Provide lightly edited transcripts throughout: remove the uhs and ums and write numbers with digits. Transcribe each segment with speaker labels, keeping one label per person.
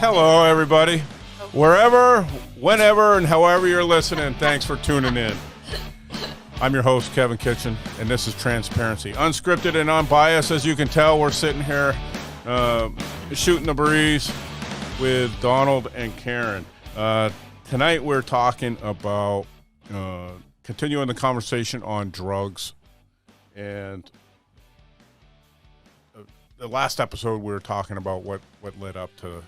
Speaker 1: Hello, everybody. Wherever, whenever, and however you're listening, thanks for tuning in. I'm your host, Kevin Kitchin, and this is Transparency. Unscripted and unbiased. As you can tell, we're sitting here shooting the breeze with Donald and Karen. Tonight we're talking about continuing the conversation on drugs. And the last episode we were talking about what led up to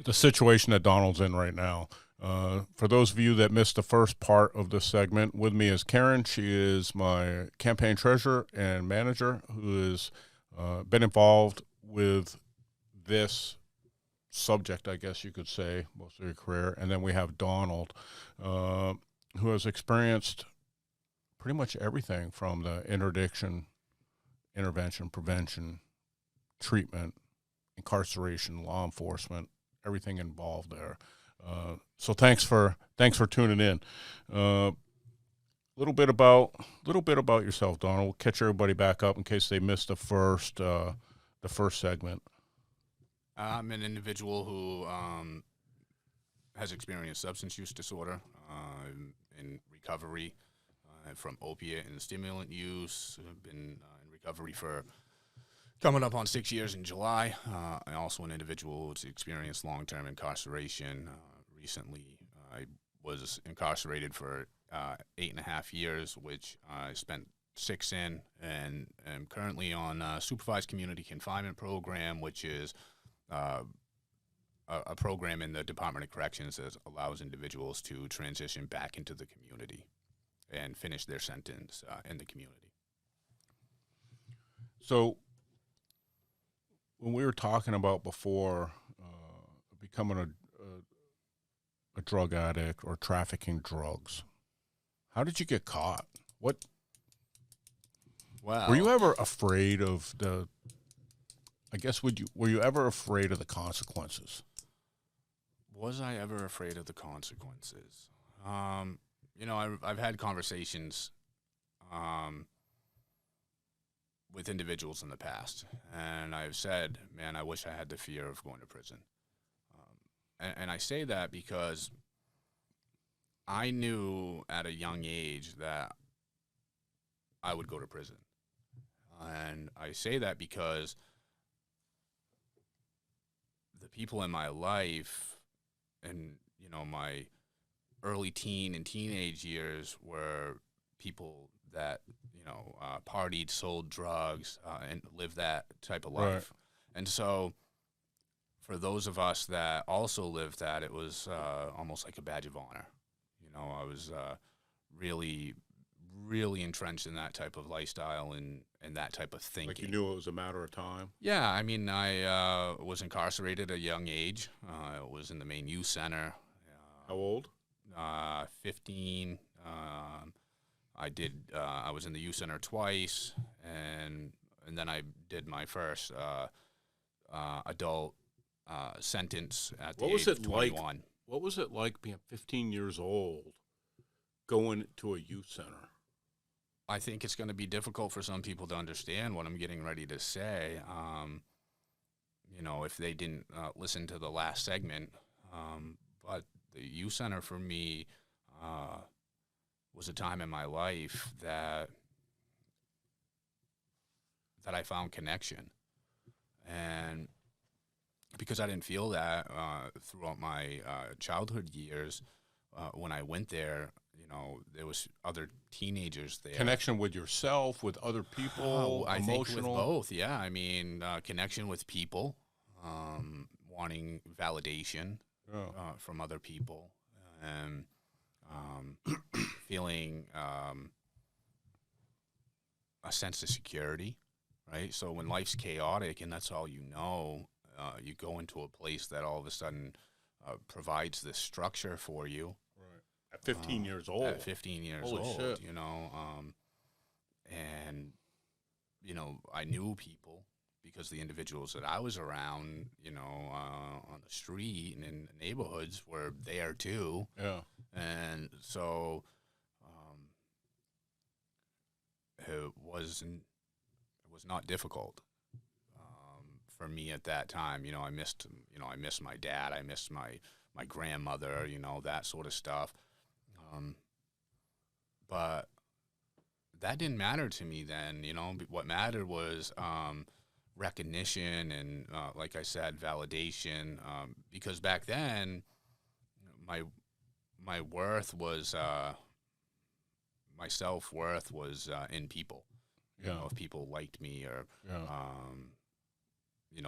Speaker 1: the situation that Donald's in right now. For those of you that missed the first part of this segment, with me is Karen. She is my campaign treasurer and manager who has been involved with this subject, I guess you could say, most of your career. And then we have Donald, who has experienced pretty much everything from the interdiction, intervention, prevention, treatment, incarceration, law enforcement, everything involved there. So thanks for tuning in. Little bit about yourself, Donald. We'll catch everybody back up in case they missed the first segment.
Speaker 2: I'm an individual who has experienced substance use disorder, in recovery from opiate and stimulant use. I've been in recovery for coming up on 6 years in July. I'm also an individual who's experienced long-term incarceration. Recently, I was incarcerated for 8.5 years, which I spent 6 in, and am currently on a supervised community confinement program, which is a program in the Department of Corrections that allows individuals to transition back into the community and finish their sentence in the community.
Speaker 1: So when we were talking about before becoming a drug addict or trafficking drugs, how did you get caught? What?
Speaker 2: Wow.
Speaker 1: Were you ever afraid of the? I guess were you ever afraid of the consequences?
Speaker 2: Was I ever afraid of the consequences? I've had conversations with individuals in the past, and I've said, man, I wish I had the fear of going to prison. And I say that because I knew at a young age that I would go to prison. And I say that because the people in my life and, my early teen and teenage years were people that, partied, sold drugs, and lived that type of life.
Speaker 1: Right.
Speaker 2: And so for those of us that also lived that, it was almost like a badge of honor. I was really, really entrenched in that type of lifestyle and that type of thinking.
Speaker 1: Like you knew it was a matter of time?
Speaker 2: Yeah, I mean, I was incarcerated at a young age. I was in the main youth center.
Speaker 1: How old?
Speaker 2: 15. I was in the youth center twice, and then I did my first adult sentence at the age of 21.
Speaker 1: What was it like being 15 years old, going to a youth center?
Speaker 2: I think it's going to be difficult for some people to understand what I'm getting ready to say. If they didn't listen to the last segment, but the youth center for me was a time in my life that I found connection. And because I didn't feel that throughout my childhood years, when I went there, there was other teenagers there.
Speaker 1: Connection with yourself, with other people,
Speaker 2: I
Speaker 1: emotional?
Speaker 2: think with both, yeah. I mean, connection with people, wanting validation from other people, and feeling a sense of security, right? So when life's chaotic and that's all you know, you go into a place that all of a sudden provides this structure for you.
Speaker 1: Right. At 15 years old.
Speaker 2: At 15 years
Speaker 1: Holy
Speaker 2: old,
Speaker 1: shit.
Speaker 2: And, I knew people because the individuals that I was around, on the street and in the neighborhoods were there too.
Speaker 1: Yeah.
Speaker 2: And so it was not difficult for me at that time. I missed my dad. I missed my grandmother. That sort of stuff. But that didn't matter to me then. What mattered was recognition and, like I said, validation. Because back then, my worth was my self-worth was in people.
Speaker 1: Yeah.
Speaker 2: If people liked me, or
Speaker 1: Yeah.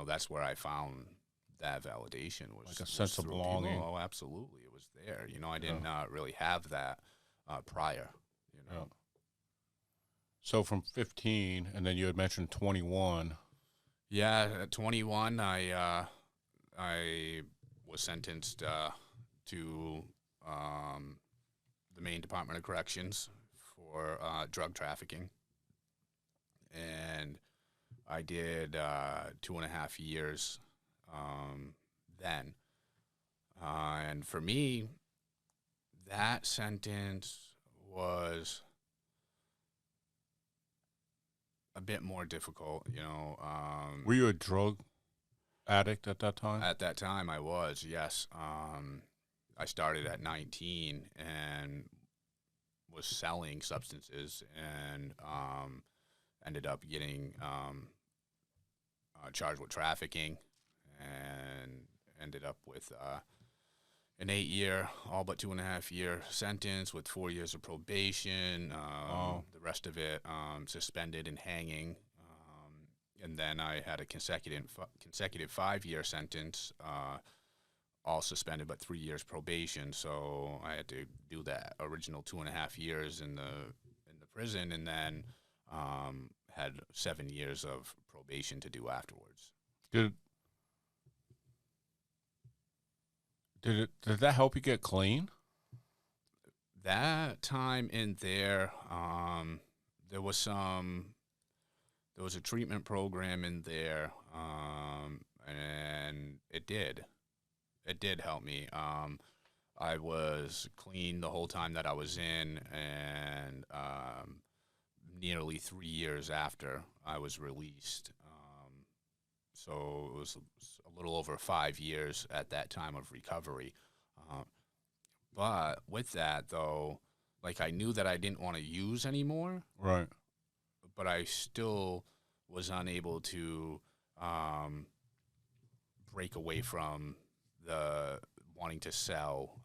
Speaker 2: that's where I found that validation, was
Speaker 1: Like a sense of
Speaker 2: through
Speaker 1: belonging.
Speaker 2: people. Oh, absolutely, it was there. I didn't really have that prior.
Speaker 1: Yeah. So from 15, and then you had mentioned 21.
Speaker 2: Yeah, at 21, I was sentenced to the Maine Department of Corrections for drug trafficking, and I did 2.5 years then. And for me, that sentence was a bit more difficult.
Speaker 1: Were you a drug addict at that time?
Speaker 2: At that time, I was, yes. I started at 19 and was selling substances, and ended up getting charged with trafficking, and ended up with an 8-year, all but 2.5-year sentence with 4 years of probation. The rest of it suspended and hanging. And then I had a consecutive 5-year sentence, all suspended, but 3 years probation. So I had to do that original 2.5 years in the prison, and then had 7 years of probation to do afterwards.
Speaker 1: Did that help you get clean?
Speaker 2: That time in there, there was a treatment program in there, and it did help me. I was clean the whole time that I was in, and nearly 3 years after I was released. So it was a little over 5 years at that time of recovery. But with that, though, like, I knew that I didn't want to use anymore,
Speaker 1: Right.
Speaker 2: but I still was unable to break away from the wanting to sell,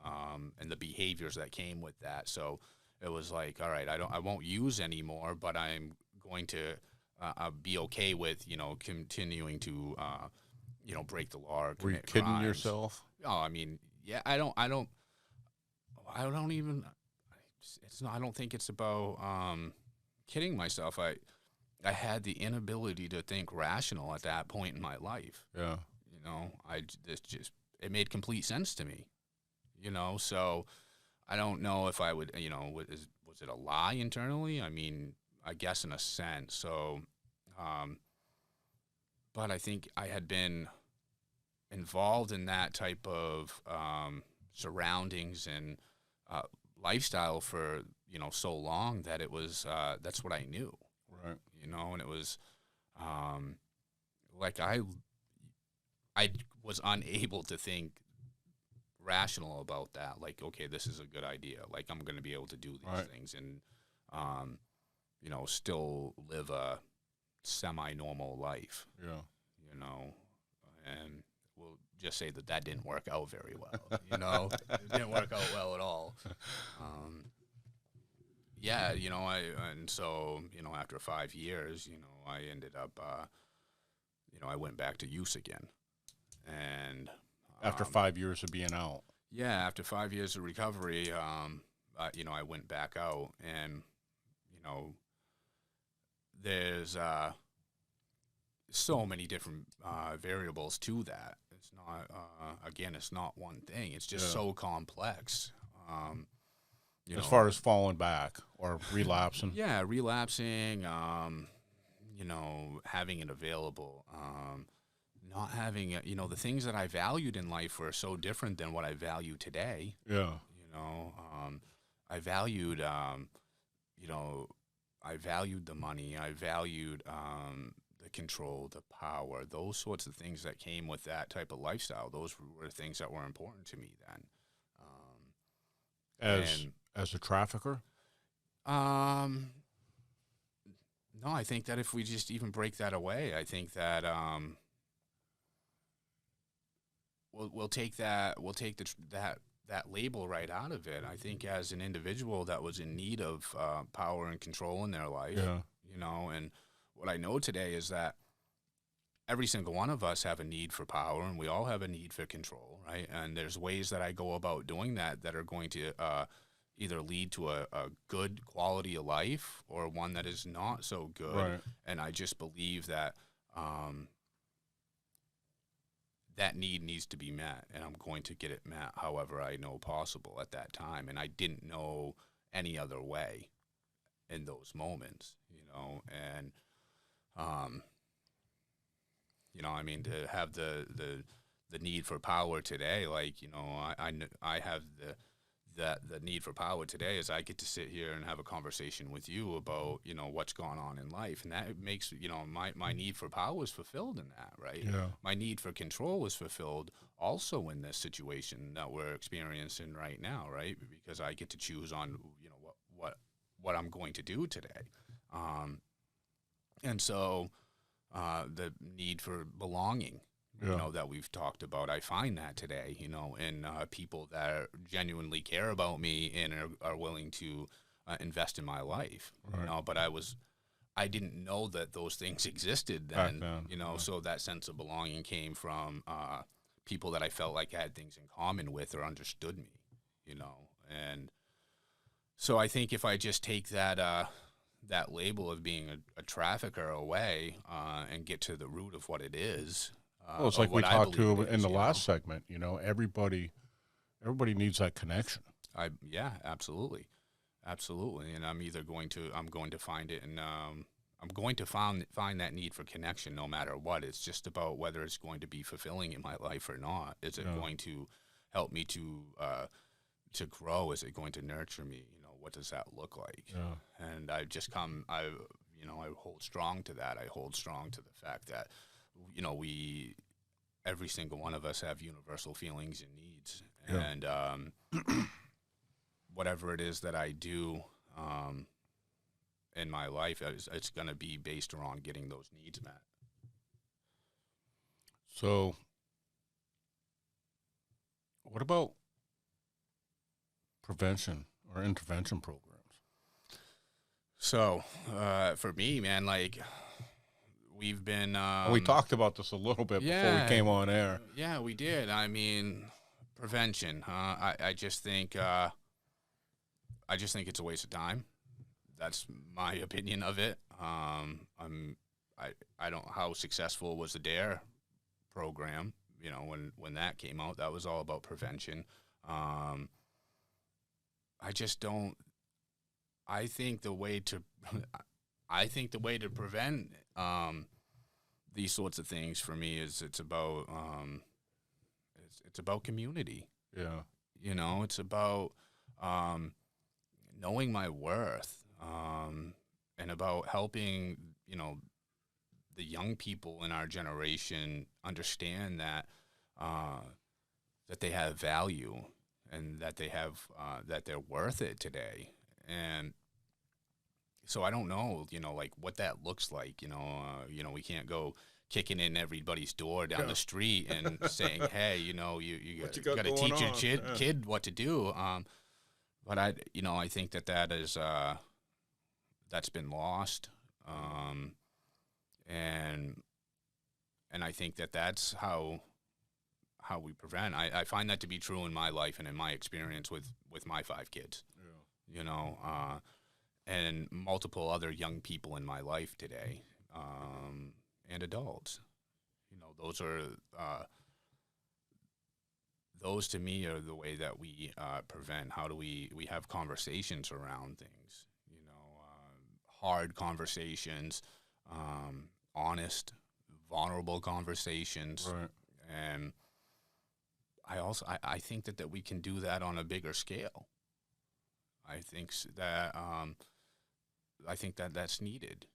Speaker 2: and the behaviors that came with that. So it was like, all right, I won't use anymore, but I'm going to I'll be okay with continuing to break the law or
Speaker 1: Were you
Speaker 2: commit
Speaker 1: kidding
Speaker 2: crimes.
Speaker 1: yourself?
Speaker 2: Oh, I mean, yeah, I don't even. It's not. I don't think it's about kidding myself. I had the inability to think rational at that point in my life.
Speaker 1: Yeah.
Speaker 2: It made complete sense to me. So I don't know if I would. Was it a lie internally? I mean, I guess in a sense. So, but I think I had been involved in that type of surroundings and lifestyle for so long that it was that's what I knew.
Speaker 1: Right.
Speaker 2: And it was like I was unable to think rational about that. Like, okay, this is a good idea. Like, I'm going to be able to do these things and still live a semi-normal life.
Speaker 1: Yeah.
Speaker 2: And we'll just say that didn't work out very well. It didn't work out well at all. Yeah, so after 5 years, I ended up, I went back to use again. And
Speaker 1: After 5 years of being out.
Speaker 2: yeah, after 5 years of recovery, I went back out, and there's so many different variables to that. It's not, again, it's not one thing. It's just so complex.
Speaker 1: As far as falling back or relapsing.
Speaker 2: Yeah, relapsing, having it available, not having it, the things that I valued in life were so different than what I value today.
Speaker 1: Yeah.
Speaker 2: I valued, I valued the money. I valued the control, the power, those sorts of things that came with that type of lifestyle. Those were things that were important to me then.
Speaker 1: As
Speaker 2: And
Speaker 1: as a trafficker?
Speaker 2: um, no, I think that if we just even break that away, I think that we'll take that label right out of it. I think as an individual that was in need of power and control in their life,
Speaker 1: Yeah.
Speaker 2: and what I know today is that every single one of us have a need for power, and we all have a need for control, right? And there's ways that I go about doing that that are going to either lead to a good quality of life or one that is not so good.
Speaker 1: Right.
Speaker 2: And I just believe that that need needs to be met, and I'm going to get it met however I know possible at that time. And I didn't know any other way in those moments, and I mean, to have the need for power today, like, I have the need for power today is I get to sit here and have a conversation with you about, what's going on in life. And that makes, my need for power was fulfilled in that, right?
Speaker 1: Yeah.
Speaker 2: My need for control was fulfilled also in this situation that we're experiencing right now, right? Because I get to choose on, what I'm going to do today. And so the need for belonging,
Speaker 1: Yeah.
Speaker 2: that we've talked about. I find that today, in people that genuinely care about me and are willing to invest in my life.
Speaker 1: Right.
Speaker 2: But I didn't know that those things existed
Speaker 1: Back
Speaker 2: then.
Speaker 1: then, yeah.
Speaker 2: So that sense of belonging came from people that I felt like I had things in common with or understood me. And so I think if I just take that label of being a trafficker away and get to the root of what it is.
Speaker 1: Well, it's
Speaker 2: of
Speaker 1: like we
Speaker 2: what I
Speaker 1: talked
Speaker 2: believe
Speaker 1: to
Speaker 2: it
Speaker 1: in
Speaker 2: is,
Speaker 1: the last segment. Everybody needs that connection.
Speaker 2: Yeah, absolutely, and I'm going to find it, and I'm going to find that need for connection no matter what. It's just about whether it's going to be fulfilling in my life or not. Is it
Speaker 1: Yeah.
Speaker 2: going to help me to grow? Is it going to nurture me? What does that look like?
Speaker 1: Yeah.
Speaker 2: And I hold strong to that. I hold strong to the fact that, every single one of us have universal feelings and needs.
Speaker 1: Yeah.
Speaker 2: And whatever it is that I do in my life, it's going to be based around getting those needs met.
Speaker 1: So, what about prevention or intervention programs?
Speaker 2: So, for me, man, like, we've been...
Speaker 1: we talked about this a little bit before we came on air.
Speaker 2: Yeah, we did. I mean, prevention, huh? I just think it's a waste of time. That's my opinion of it. I don't... How successful was the DARE program? When that came out, that was all about prevention. I just don't... I think the way to prevent these sorts of things for me is it's about community.
Speaker 1: Yeah.
Speaker 2: It's about knowing my worth, and about helping the young people in our generation understand that that they have value and that they have that they're worth it today. And so I don't know, like what that looks like. We can't go kicking in everybody's door down the street and saying, "Hey, you got to teach your kid what to do." But I think that is that's been lost, and I think that's how we prevent. I find that to be true in my life and in my experience with my 5 kids. Yeah. And multiple other young people in my life today, and adults. Those to me are the way that we prevent. How do we have conversations around things? Hard conversations, honest, vulnerable conversations.
Speaker 1: Right.
Speaker 2: And I think that we can do that on a bigger scale. I think that that's needed,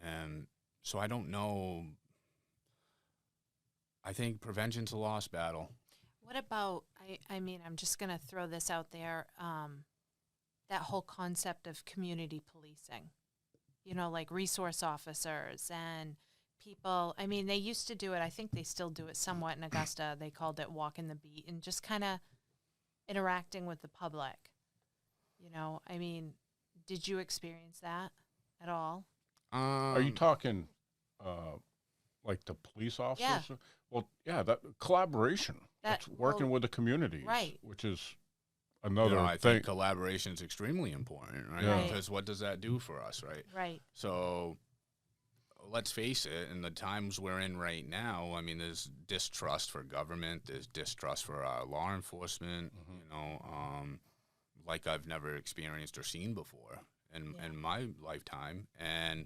Speaker 2: and So I don't know. I think prevention's a lost battle.
Speaker 3: What about, I mean, I'm just going to throw this out there, that whole concept of community policing, like resource officers and people. I mean, they used to do it. I think they still do it somewhat in Augusta. They called it walking the beat and just kind of interacting with the public. I mean, did you experience that at all?
Speaker 1: Are you talking like the police officers?
Speaker 3: Yeah.
Speaker 1: Well, yeah, that collaboration. That's working with the communities,
Speaker 3: right.
Speaker 1: which is another
Speaker 2: I
Speaker 1: thing.
Speaker 2: think collaboration is extremely important, right?
Speaker 1: Yeah.
Speaker 2: Because what does that do for us, right?
Speaker 3: Right.
Speaker 2: So let's face it, in the times we're in right now, I mean, there's distrust for government, there's distrust for law enforcement, like I've never experienced or seen before in my lifetime. And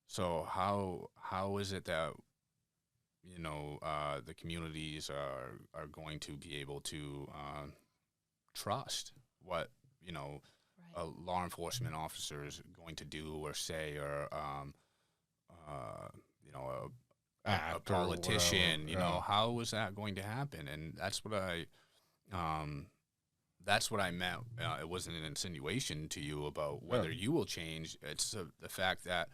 Speaker 2: so how is it that the communities are going to be able to trust what a law enforcement officer is going to do or say, or a politician? How is that going to happen? And that's what I meant. It wasn't an insinuation to you about whether you will change. It's the fact that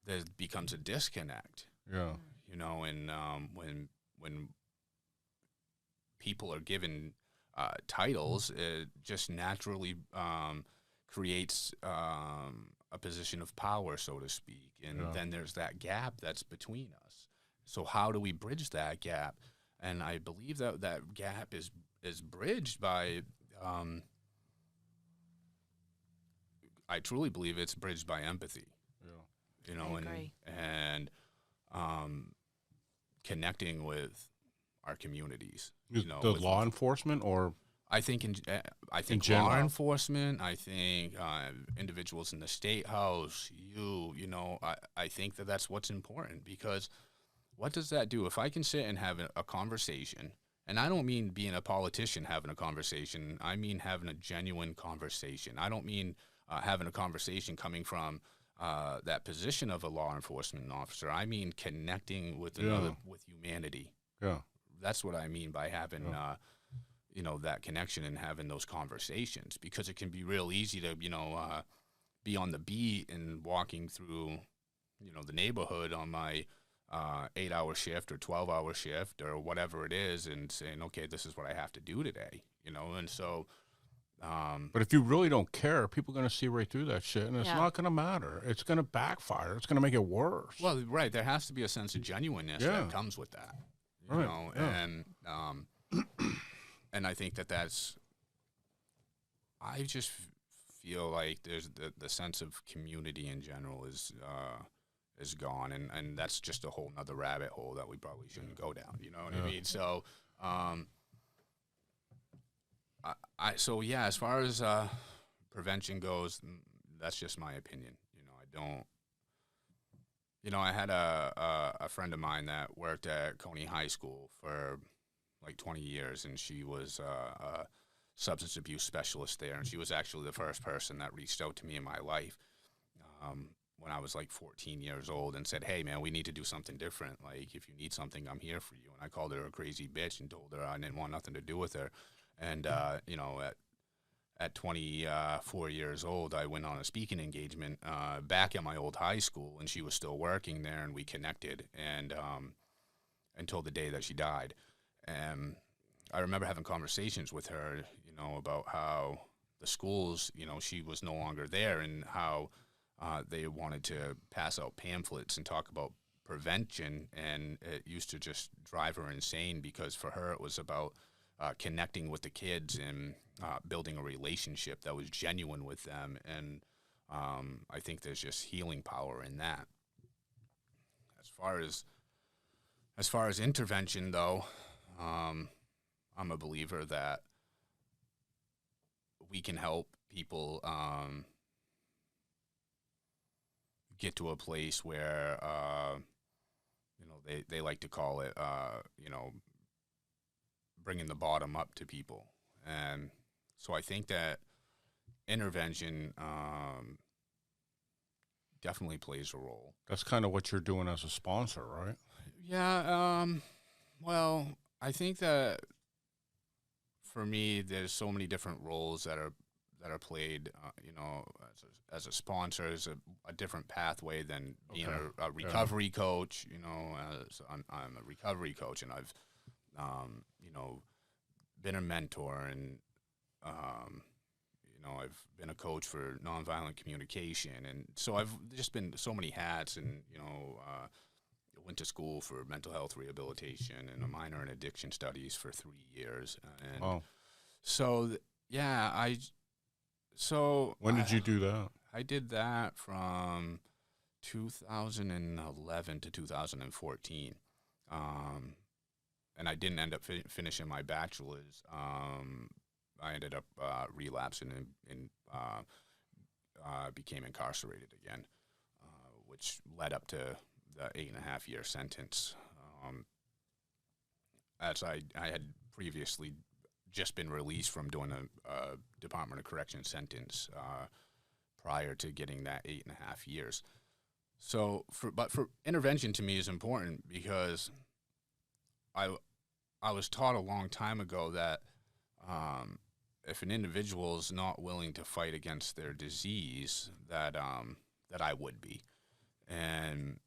Speaker 2: there becomes a disconnect.
Speaker 1: Yeah.
Speaker 2: And when people are given titles, it just naturally creates a position of power, so to speak. And then there's that gap that's between us. So how do we bridge that gap? And I believe that gap is bridged by, I truly believe it's bridged by empathy. Yeah.
Speaker 3: I agree.
Speaker 2: And connecting with our communities.
Speaker 1: The law enforcement, or
Speaker 2: I think law enforcement. I think individuals in the state house. I think that's what's important, because what does that do? If I can sit and have a conversation, and I don't mean being a politician having a conversation. I mean having a genuine conversation. I don't mean having a conversation coming from that position of a law enforcement officer. I mean connecting with with humanity.
Speaker 1: Yeah,
Speaker 2: that's what I mean by having that connection and having those conversations, because it can be real easy to be on the beat and walking through the neighborhood on my 8-hour shift or 12-hour shift or whatever it is, and saying, okay, this is what I have to do today, and so.
Speaker 1: But if you really don't care, people are going to see right through that shit, and it's not going to matter. It's going to backfire. It's going to make it worse.
Speaker 2: Well, right. There has to be a sense of genuineness that comes with that, you know, and I think that's. I just feel like there's the sense of community in general is gone, and that's just a whole nother rabbit hole that we probably shouldn't go down. You know what I mean? So. So as far as prevention goes, that's just my opinion. I had a friend of mine that worked at Coney High School for like 20 years, and she was a substance abuse specialist there, and she was actually the first person that reached out to me in my life when I was like 14 years old and said, hey, man, we need to do something different. Like, if you need something, I'm here for you. And I called her a crazy bitch and told her I didn't want nothing to do with her. And, at 24 years old, I went on a speaking engagement back at my old high school, and she was still working there, and we connected and until the day that she died. And I remember having conversations with her, about how the schools, she was no longer there, and how they wanted to pass out pamphlets and talk about prevention, and it used to just drive her insane, because for her it was about connecting with the kids and building a relationship that was genuine with them. And I think there's just healing power in that. As far as intervention, though, I'm a believer that we can help people get to a place where they like to call it bringing the bottom up to people. And so I think that intervention definitely plays a role.
Speaker 1: That's kind of what you're doing as a sponsor, right?
Speaker 2: Yeah. Well, I think that for me, there's so many different roles that are played. As a sponsor, is a different pathway than being
Speaker 1: Okay.
Speaker 2: a recovery coach. As I'm a recovery coach, and I've been a mentor, and I've been a coach for nonviolent communication, and so I've just been so many hats, and went to school for mental health rehabilitation and a minor in addiction studies for 3 years, and
Speaker 1: Oh,
Speaker 2: so yeah,
Speaker 1: when did you do that?
Speaker 2: I did that from 2011 to 2014. And I didn't end up finishing my bachelor's. I ended up relapsing and became incarcerated again, which led up to the 8.5-year sentence. As I had previously just been released from doing a Department of Correction sentence prior to getting that 8.5 years. So, for intervention to me is important because I was taught a long time ago that if an individual is not willing to fight against their disease, that I would be, and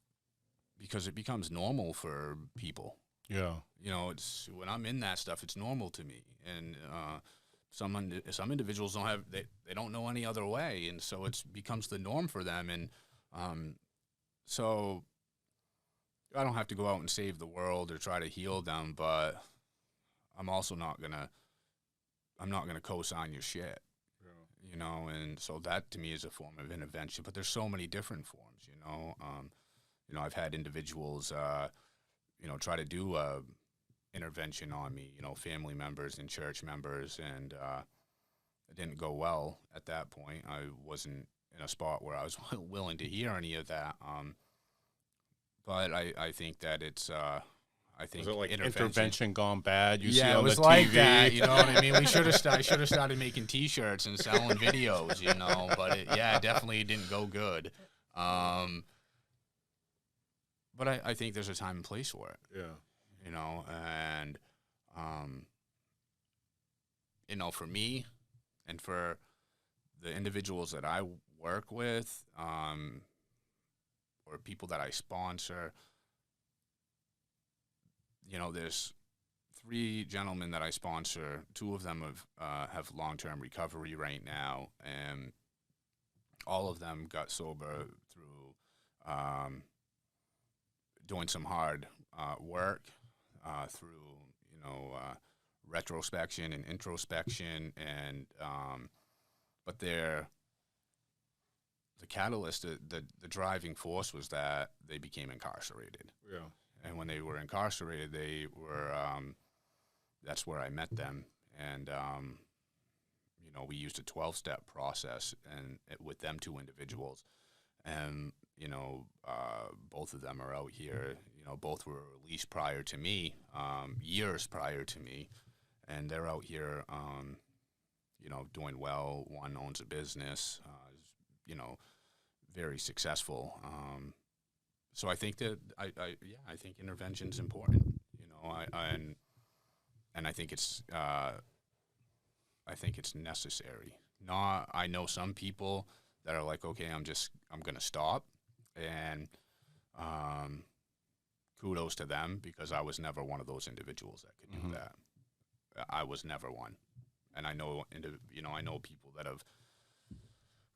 Speaker 2: because it becomes normal for people.
Speaker 1: Yeah.
Speaker 2: It's when I'm in that stuff, it's normal to me, and some individuals they don't know any other way, and so it becomes the norm for them, and so I don't have to go out and save the world or try to heal them, but I'm also not gonna co-sign your shit, and so that to me is a form of intervention. But there's so many different forms, I've had individuals, try to do a intervention on me, family members and church members, and it didn't go well at that point. I wasn't in a spot where I was willing to hear any of that. But I think that it's, I think
Speaker 1: Was it like intervention gone bad? You see
Speaker 2: yeah,
Speaker 1: on
Speaker 2: it was
Speaker 1: the
Speaker 2: like
Speaker 1: TV?
Speaker 2: that. You know what I mean? I should have started making T-shirts and selling videos. But it definitely didn't go good. But I think there's a time and place for it.
Speaker 1: Yeah.
Speaker 2: And for me, and for the individuals that I work with, or people that I sponsor, there's 3 gentlemen that I sponsor. 2 of them have long-term recovery right now, and all of them got sober through doing some hard work, through retrospection and introspection, and but the catalyst, the driving force was that they became incarcerated.
Speaker 1: Yeah.
Speaker 2: And when they were incarcerated, they were, that's where I met them. And, we used a 12-step process with them 2 individuals. And, both of them are out here. Both were released prior to me, years prior to me. And they're out here, doing well. One owns a business, very successful. So I think that I think intervention's important, and I think it's necessary. I know some people that are like, okay, I'm gonna stop, and kudos to them, because I was never one of those individuals that could do that. I was never one, and I know I know people that have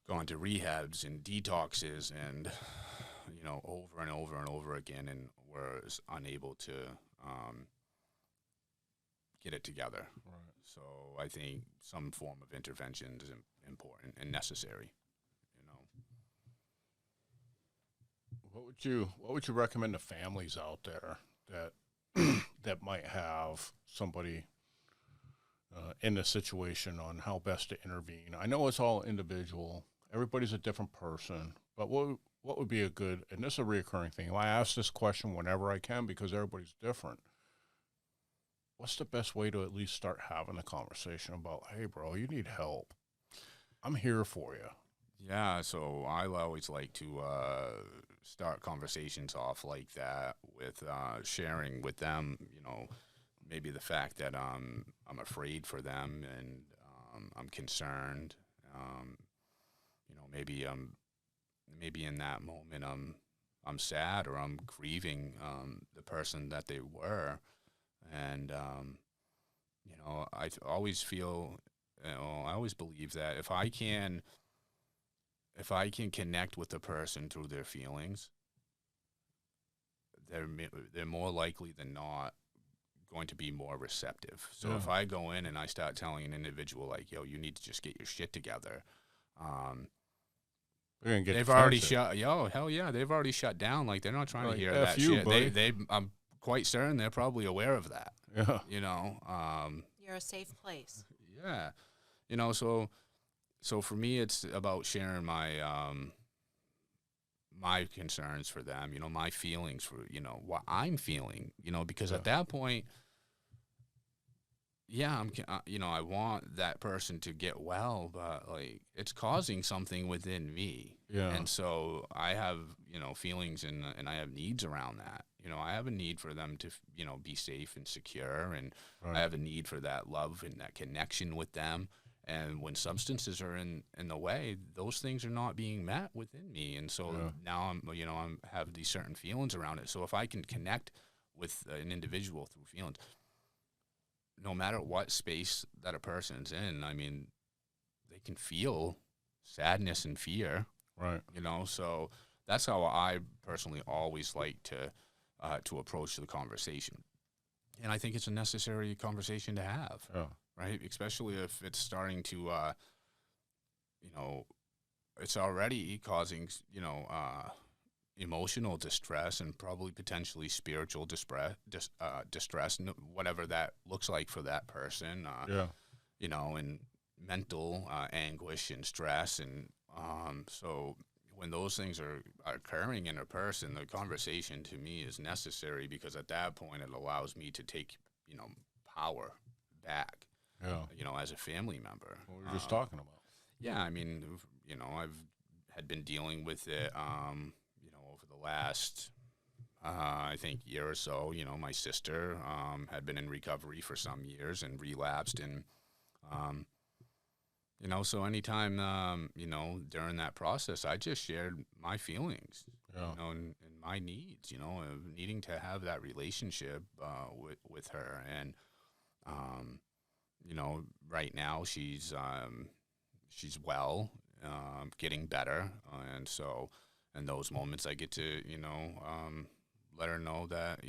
Speaker 2: gone to rehabs and detoxes and over and over and over again, and was unable to get it together.
Speaker 1: Right.
Speaker 2: So I think some form of intervention is important and necessary.
Speaker 1: What would you recommend to families out there that that might have somebody in this situation on how best to intervene? I know it's all individual. Everybody's a different person, but what would be a good, and this is a reoccurring thing. I ask this question whenever I can because everybody's different. What's the best way to at least start having a conversation about, hey, bro, you need help. I'm here for you.
Speaker 2: Yeah, so I always like to start conversations off like that with sharing with them, maybe the fact that I'm afraid for them and I'm concerned. Um, maybe in that moment I'm sad or I'm grieving the person that they were, and always feel, I always believe that if I can connect with the person through their feelings, they're more likely than not going to be more receptive. So
Speaker 1: Yeah.
Speaker 2: if I go in and I start telling an individual like, "Yo, you need to just get your shit together," um,
Speaker 1: They're gonna get
Speaker 2: they've already
Speaker 1: defensive.
Speaker 2: hell yeah, they've already shut down. Like they're not trying to
Speaker 1: Like
Speaker 2: hear
Speaker 1: F
Speaker 2: that
Speaker 1: you,
Speaker 2: shit.
Speaker 1: buddy.
Speaker 2: I'm quite certain they're probably aware of that.
Speaker 1: Yeah.
Speaker 2: You know,
Speaker 3: You're a safe place.
Speaker 2: yeah, so for me, it's about sharing my concerns for them, my feelings for, what I'm feeling, because
Speaker 1: Yeah.
Speaker 2: at that point, yeah, I want that person to get well, but like it's causing something within me.
Speaker 1: Yeah.
Speaker 2: And so I have, feelings and I have needs around that. I have a need for them to, be safe and secure. And I
Speaker 1: Right.
Speaker 2: have a need for that love and that connection with them. And when substances are in the way, those things are not being met within me. And so
Speaker 1: Yeah.
Speaker 2: now I'm have these certain feelings around it. So if I can connect with an individual through feelings, no matter what space that a person's in, I mean, they can feel sadness and fear,
Speaker 1: Right.
Speaker 2: so that's how I personally always like to approach the conversation. And I think it's a necessary conversation to have,
Speaker 1: Yeah.
Speaker 2: right? Especially if it's starting to, you know, it's already causing, emotional distress and probably potentially spiritual distress, whatever that looks like for that person,
Speaker 1: Yeah.
Speaker 2: and mental anguish and stress. And so when those things are occurring in a person, the conversation to me is necessary because at that point it allows me to take, power back,
Speaker 1: Yeah.
Speaker 2: as a family member.
Speaker 1: What we were just talking about.
Speaker 2: Yeah, I mean, I've had been dealing with it, over the last, I think, year or so. My sister had been in recovery for some years and relapsed, and um, so anytime, during that process, I just shared my feelings,
Speaker 1: Yeah.
Speaker 2: and my needs, of needing to have that relationship with her, and um, right now she's well, getting better, and so in those moments I get to let her know that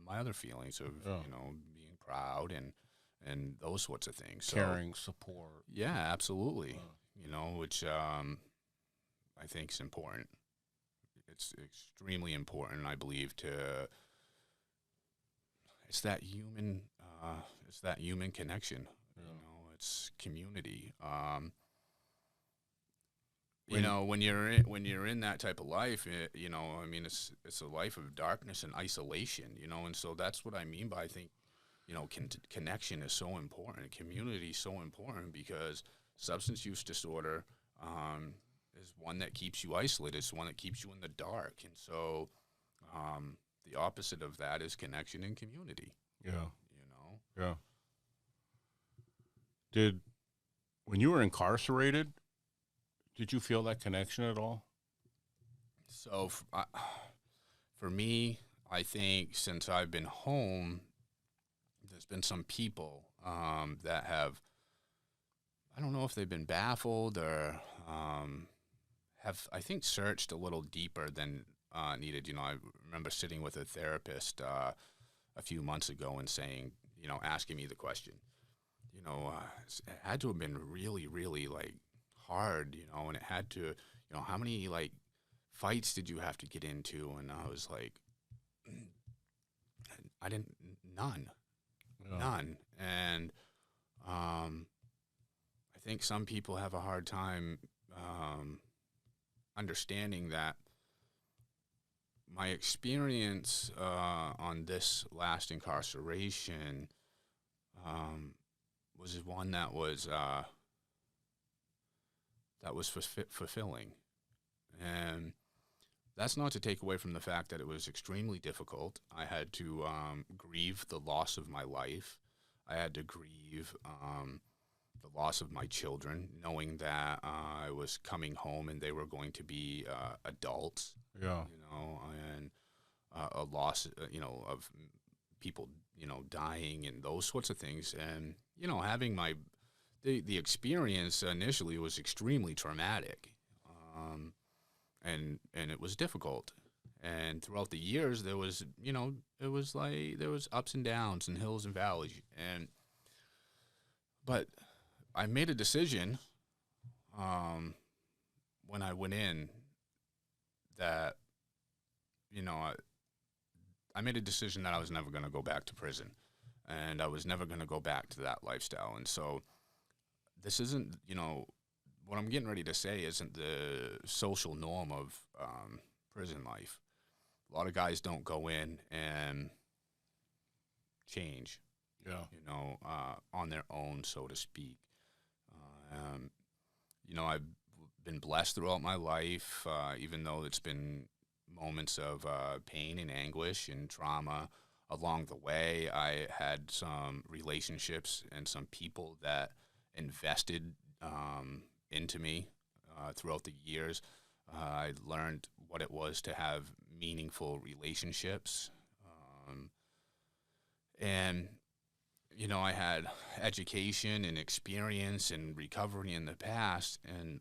Speaker 2: my other feelings of
Speaker 1: Yeah.
Speaker 2: being proud and those sorts of things. So
Speaker 1: Caring, support.
Speaker 2: yeah, absolutely.
Speaker 1: Yeah.
Speaker 2: Which I think is important. It's extremely important, I believe, to it's that human connection.
Speaker 1: Yeah.
Speaker 2: It's community.
Speaker 1: When
Speaker 2: When you're in that type of life, I mean, it's a life of darkness and isolation, and so that's what I mean by, I think, connection is so important. Community is so important because substance use disorder is one that keeps you isolated. It's one that keeps you in the dark, and so the opposite of that is connection and community.
Speaker 1: Yeah.
Speaker 2: You know.
Speaker 1: Yeah. Did when you were incarcerated, did you feel that connection at all?
Speaker 2: So for me, I think since I've been home, there's been some people that have, I don't know if they've been baffled or have, I think, searched a little deeper than needed. I remember sitting with a therapist a few months ago and saying, asking me the question, it had to have been really, really like hard, and it had to, how many like fights did you have to get into? And I was like, I didn't, none.
Speaker 1: Yeah.
Speaker 2: None. And I think some people have a hard time understanding that my experience on this last incarceration was one that was that was fulfilling. And that's not to take away from the fact that it was extremely difficult. I had to grieve the loss of my life. I had to grieve the loss of my children, knowing that I was coming home and they were going to be adults.
Speaker 1: Yeah.
Speaker 2: And a loss, of people, dying and those sorts of things. And having the experience initially was extremely traumatic. And it was difficult. And throughout the years, there was, it was like there was ups and downs and hills and valleys. But I made a decision when I went in that, I made a decision that I was never going to go back to prison, and I was never going to go back to that lifestyle. And so this isn't, what I'm getting ready to say isn't the social norm of prison life. A lot of guys don't go in and change, on their own, so to speak. I've been blessed throughout my life, even though it's been moments of pain and anguish and trauma along the way. I had some relationships and some people that invested into me throughout the years. I learned what it was to have meaningful relationships. And I had education and experience and recovery in the past. And,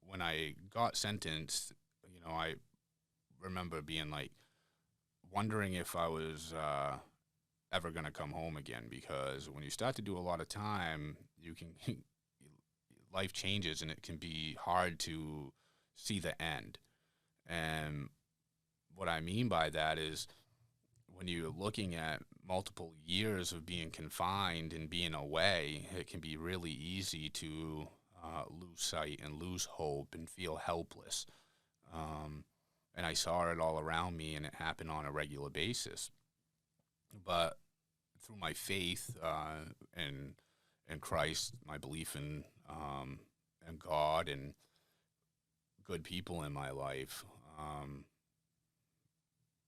Speaker 2: when I got sentenced, I remember being like, wondering if I was ever going to come home again, because when you start to do a lot of time, life changes and it can be hard to see the end. And what I mean by that is when you're looking at multiple years of being confined and being away, it can be really easy to lose sight and lose hope and feel helpless. And I saw it all around me, and it happened on a regular basis. But through my faith in Christ, my belief in God and good people in my life,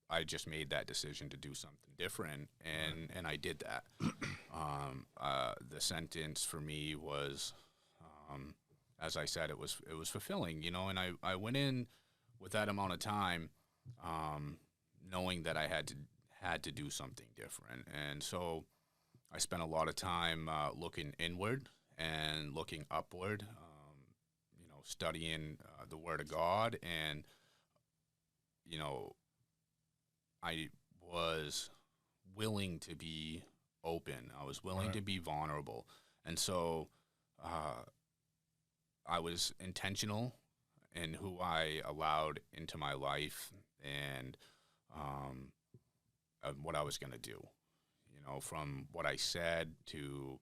Speaker 2: I just made that decision to do something different, and I did that. The sentence for me was, as I said, it was fulfilling, and I went in with that amount of time, knowing that I had to do something different. And so I spent a lot of time looking inward and looking upward, studying the Word of God. And, I was willing to be open. I was willing to be vulnerable. And so I was intentional in who I allowed into my life and what I was going to do, from what I said to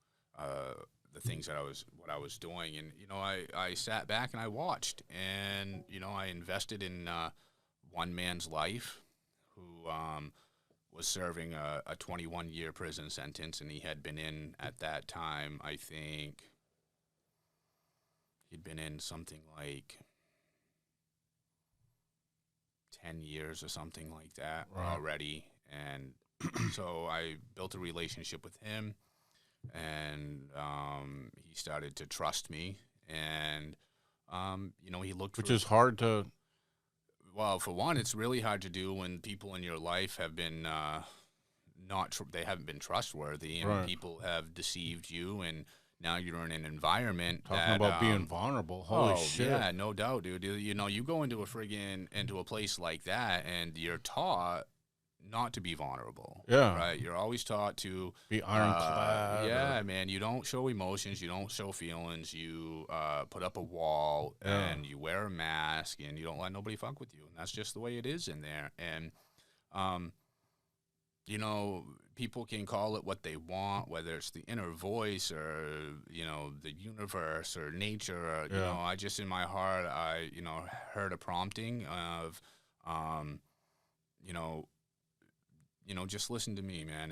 Speaker 2: the things that what I was doing. And, I sat back and I watched, and, I invested in one man's life who was serving a 21-year prison sentence, and he had been in at that time, I think he'd been in something like 10 years or something like that already. And so I built a relationship with him, and he started to trust me. And, he looked
Speaker 1: Which is hard to...
Speaker 2: Well, for one, it's really hard to do when people in your life have been they haven't been trustworthy, and people have deceived you, and now you're in an environment
Speaker 1: Talking about being vulnerable. Holy shit.
Speaker 2: Yeah, no doubt, dude. You go into a place like that, and you're taught not to be vulnerable.
Speaker 1: Yeah.
Speaker 2: Right? You're always taught to
Speaker 1: be ironclad.
Speaker 2: Yeah, man. You don't show emotions. You don't show feelings. You put up a wall, and you wear a mask, and you don't let nobody fuck with you. And that's just the way it is in there. And, people can call it what they want, whether it's the inner voice or, the universe or nature. Or, I just, in my heart, I, heard a prompting of, just listen to me, man.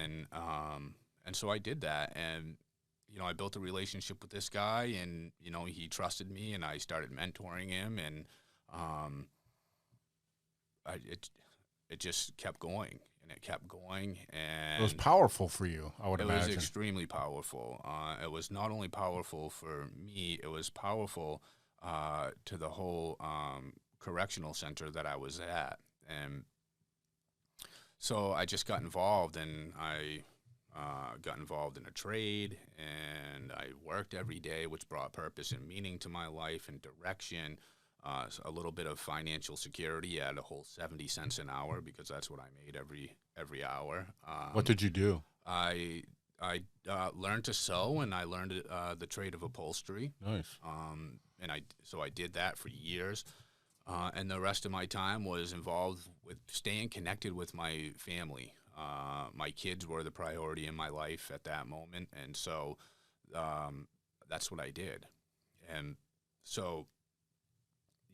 Speaker 2: And so I did that. And, I built a relationship with this guy, and he trusted me, and I started mentoring him, and it just kept going, and it kept going, and
Speaker 1: It was powerful for you, I would
Speaker 2: it
Speaker 1: imagine.
Speaker 2: was extremely powerful. It was not only powerful for me, it was powerful to the whole correctional center that I was at. And so I just got involved, and I got involved in a trade, and I worked every day, which brought purpose and meaning to my life and direction. A little bit of financial security at a whole 70 cents an hour, because that's what I made every hour.
Speaker 1: What did you do?
Speaker 2: I learned to sew, and I learned the trade of upholstery.
Speaker 1: Nice.
Speaker 2: And I did that for years. And the rest of my time was involved with staying connected with my family. My kids were the priority in my life at that moment, and so that's what I did. And so,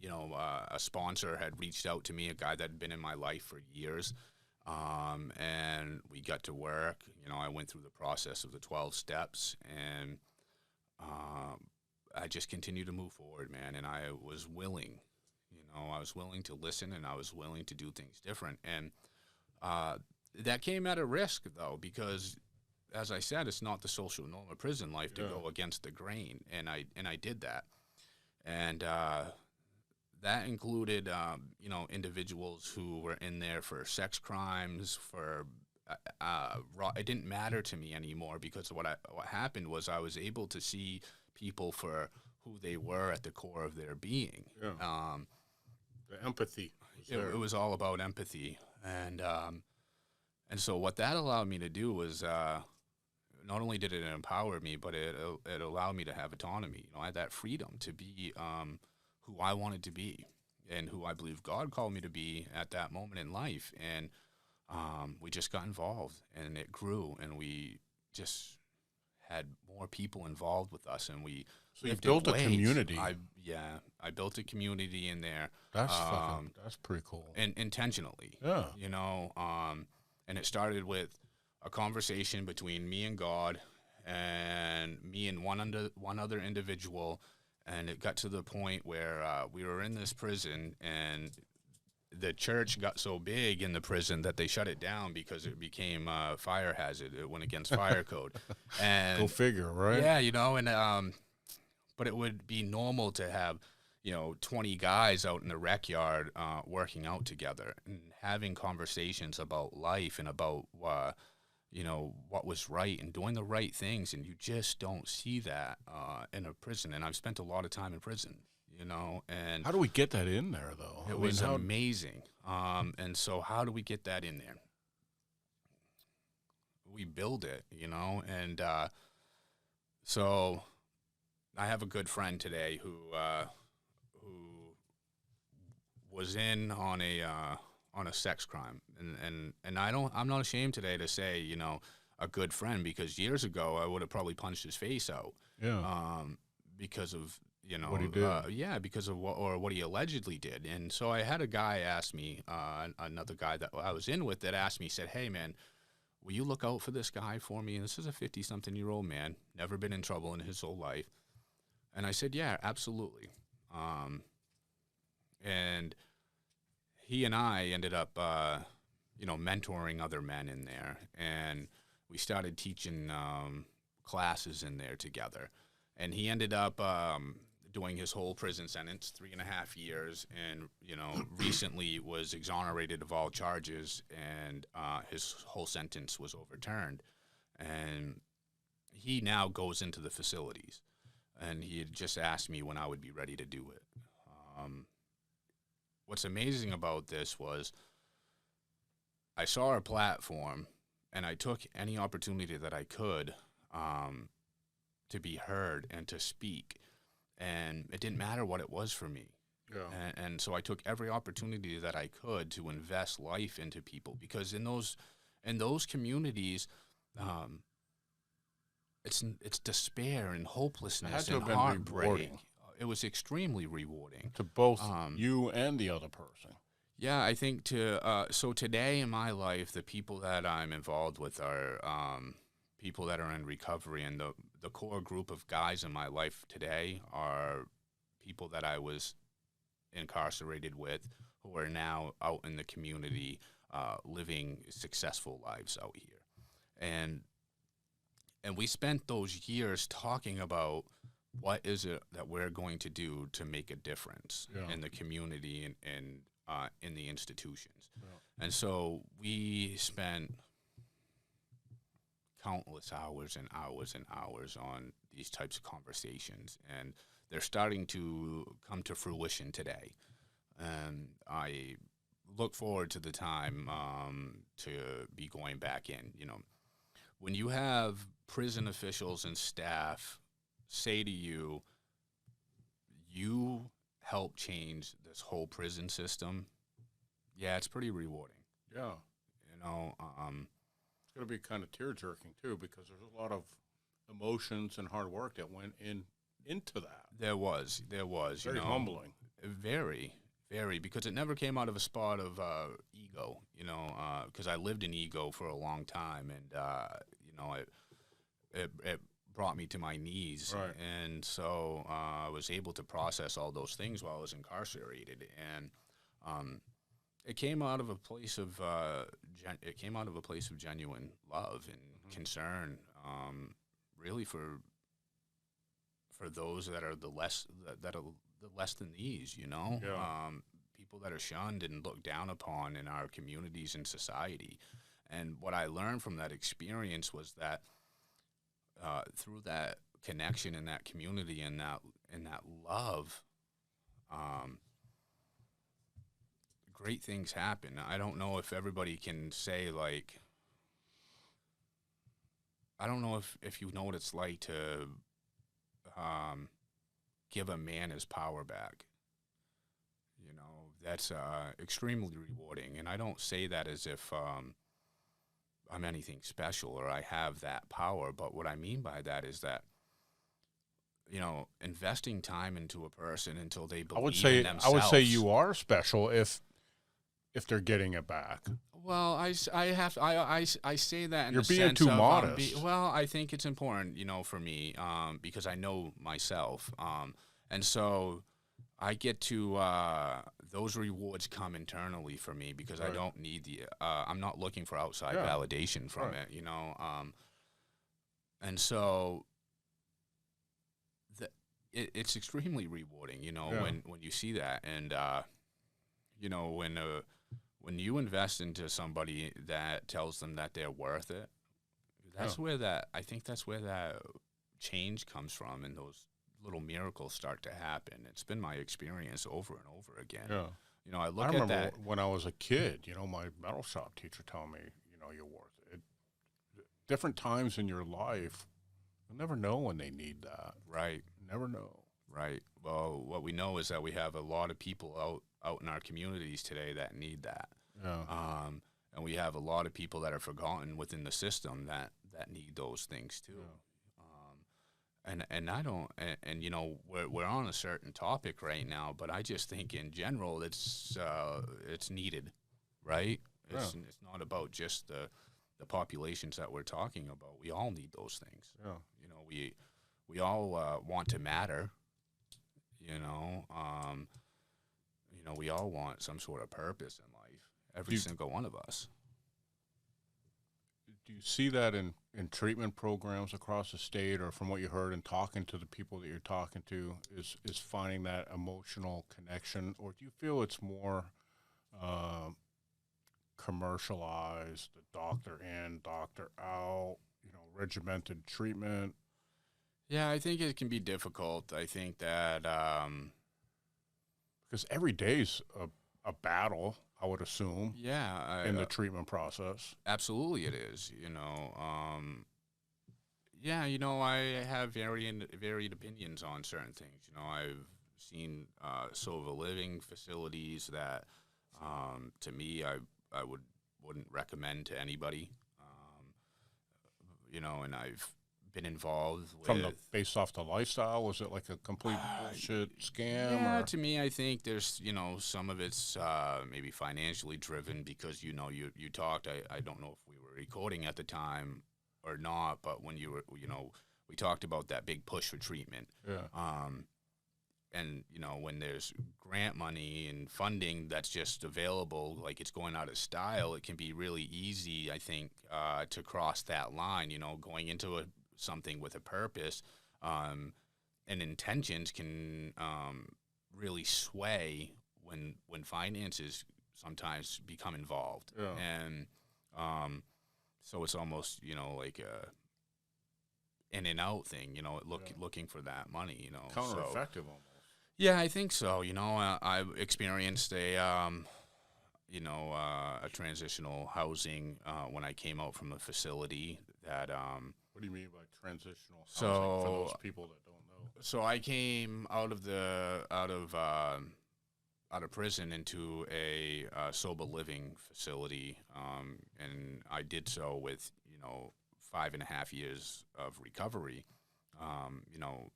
Speaker 2: a sponsor had reached out to me, a guy that had been in my life for years, and we got to work. I went through the process of the 12 steps, and I just continued to move forward, man, and I was willing. I was willing to listen, and I was willing to do things different. And that came at a risk, though, because, as I said, it's not the social norm of prison life to go against the grain, and I did that. And that included, individuals who were in there for sex crimes, for it didn't matter to me anymore, because what happened was I was able to see people for who they were at the core of their being.
Speaker 1: Yeah. The empathy.
Speaker 2: It was all about empathy, and so what that allowed me to do was not only did it empower me, but it allowed me to have autonomy. I had that freedom to be who I wanted to be, and who I believe God called me to be at that moment in life. And we just got involved, and it grew, and we just had more people involved with us, and we
Speaker 1: So you built a community.
Speaker 2: I built a community in there.
Speaker 1: That's pretty cool.
Speaker 2: And intentionally.
Speaker 1: Yeah.
Speaker 2: And it started with a conversation between me and God, and me and one other individual, and it got to the point where we were in this prison, and the church got so big in the prison that they shut it down because it became a fire hazard. It went against fire code. And
Speaker 1: Go figure, right?
Speaker 2: Yeah, and but it would be normal to have 20 guys out in the rec yard working out together and having conversations about life and about what was right and doing the right things, and you just don't see that in a prison. And I've spent a lot of time in prison, and
Speaker 1: How do we get that in there, though?
Speaker 2: it was amazing. And so how do we get that in there? We build it, and so I have a good friend today who was in on a sex crime, and I'm not ashamed today to say a good friend, because years ago I would have probably punched his face out.
Speaker 1: Yeah.
Speaker 2: Because of
Speaker 1: What he did.
Speaker 2: because of what he allegedly did. And so I had a guy ask me, another guy that I was in with, that asked me, said, "Hey man, will you look out for this guy for me?" And this is a 50-something-year-old man, never been in trouble in his whole life. And I said, "Yeah, absolutely." And he and I ended up, mentoring other men in there, and we started teaching classes in there together. And he ended up doing his whole prison sentence, 3.5 years, and recently was exonerated of all charges, and his whole sentence was overturned. And he now goes into the facilities, and he had just asked me when I would be ready to do it. What's amazing about this was I saw our platform, and I took any opportunity that I could to be heard and to speak, and it didn't matter what it was for me.
Speaker 1: Yeah.
Speaker 2: And so I took every opportunity that I could to invest life into people, because in those communities, it's despair and hopelessness and heartbreak.
Speaker 1: Rewarding
Speaker 2: It was extremely rewarding
Speaker 1: to both you and the other person.
Speaker 2: Yeah, I think so today in my life, the people that I'm involved with are people that are in recovery, and the core group of guys in my life today are people that I was incarcerated with who are now out in the community, living successful lives out here. And we spent those years talking about what is it that we're going to do to make a difference in the community and in the institutions. And so we spent countless hours and hours and hours on these types of conversations, and they're starting to come to fruition today. And I look forward to the time to be going back in. You know, when you have prison officials and staff say to you, you help change this whole prison system, yeah, it's pretty rewarding.
Speaker 1: Yeah.
Speaker 2: You know,
Speaker 1: It's going to be kind of tear-jerking, too, because there's a lot of emotions and hard work that went into that.
Speaker 2: there was,
Speaker 1: Very
Speaker 2: you know,
Speaker 1: humbling.
Speaker 2: very, because it never came out of a spot of ego, you know, because I lived in ego for a long time, and, you know, it brought me to my knees.
Speaker 1: Right.
Speaker 2: And so I was able to process all those things while I was incarcerated. And it came out of a place of genuine love and concern, really for those that are the less than these, you know.
Speaker 1: Yeah.
Speaker 2: People that are shunned and looked down upon in our communities and society. And what I learned from that experience was that through that connection in that community and that love, great things happen. I don't know if everybody can say, like, I don't know if you know what it's like to give a man his power back. You know, that's extremely rewarding. And I don't say that as if I'm anything special or I have that power. But what I mean by that is that, you know, investing time into a person until they believe in themselves.
Speaker 1: I would say you are special if they're getting it back.
Speaker 2: Well, I say that in
Speaker 1: You're
Speaker 2: the
Speaker 1: being
Speaker 2: sense
Speaker 1: too
Speaker 2: of,
Speaker 1: modest.
Speaker 2: well, I think it's important, you know, for me, because I know myself, and so I get to those rewards come internally for me because I don't need I'm not looking for outside validation from it, you know, and so it's extremely rewarding, you know, when you see that, and you know, when you invest into somebody that tells them that they're worth it, I think that's where that change comes from, and those little miracles start to happen. It's been my experience over and over again.
Speaker 1: Yeah.
Speaker 2: You know, I
Speaker 1: remember when I was a kid, you know, my metal shop teacher telling me, you know, you're worth it. Different times in your life, you'll never know when they need that.
Speaker 2: Right.
Speaker 1: Never know.
Speaker 2: Right. Well, what we know is that we have a lot of people out in our communities today that need that.
Speaker 1: Yeah.
Speaker 2: And we have a lot of people that are forgotten within the system that need those things too.
Speaker 1: Yeah.
Speaker 2: And I don't, and you know, we're on a certain topic right now, but I just think in general it's needed, right? It's not about just the populations that we're talking about. We all need those things.
Speaker 1: Yeah.
Speaker 2: You know, we all want to matter. You know, we all want some sort of purpose in life. Every single one of us.
Speaker 1: Do you see that in treatment programs across the state, or from what you heard in talking to the people that you're talking to, is finding that emotional connection, or do you feel it's more commercialized, the doctor in, doctor out, you know, regimented treatment?
Speaker 2: Yeah, I think it can be difficult. I think that
Speaker 1: because every day's a battle, I would assume.
Speaker 2: Yeah,
Speaker 1: in the treatment process.
Speaker 2: Absolutely, it is. You know, yeah, you know, I have varied opinions on certain things. You know, I've seen sober living facilities that, to me, I wouldn't recommend to anybody. You know, and I've been involved with
Speaker 1: based off the lifestyle. Was it like a complete bullshit scam?
Speaker 2: Yeah,
Speaker 1: or?
Speaker 2: to me, I think there's, you know, some of it's maybe financially driven because, you know, you talked, I don't know if we were recording at the time or not, but when you were, we talked about that big push for treatment.
Speaker 1: Yeah.
Speaker 2: And, when there's grant money and funding that's just available, like it's going out of style, it can be really easy, I think, to cross that line, going into something with a purpose, and intentions can really sway when finances sometimes become involved.
Speaker 1: Yeah.
Speaker 2: And so it's almost, like a in and out thing, looking for that money,
Speaker 1: Counter-effective almost.
Speaker 2: Yeah, I think so. I've experienced a transitional housing when I came out from a facility that.
Speaker 1: What do you mean by transitional housing
Speaker 2: So
Speaker 1: for those people that don't know?
Speaker 2: So I came out of prison into a sober living facility, and I did so with 5.5 years of recovery.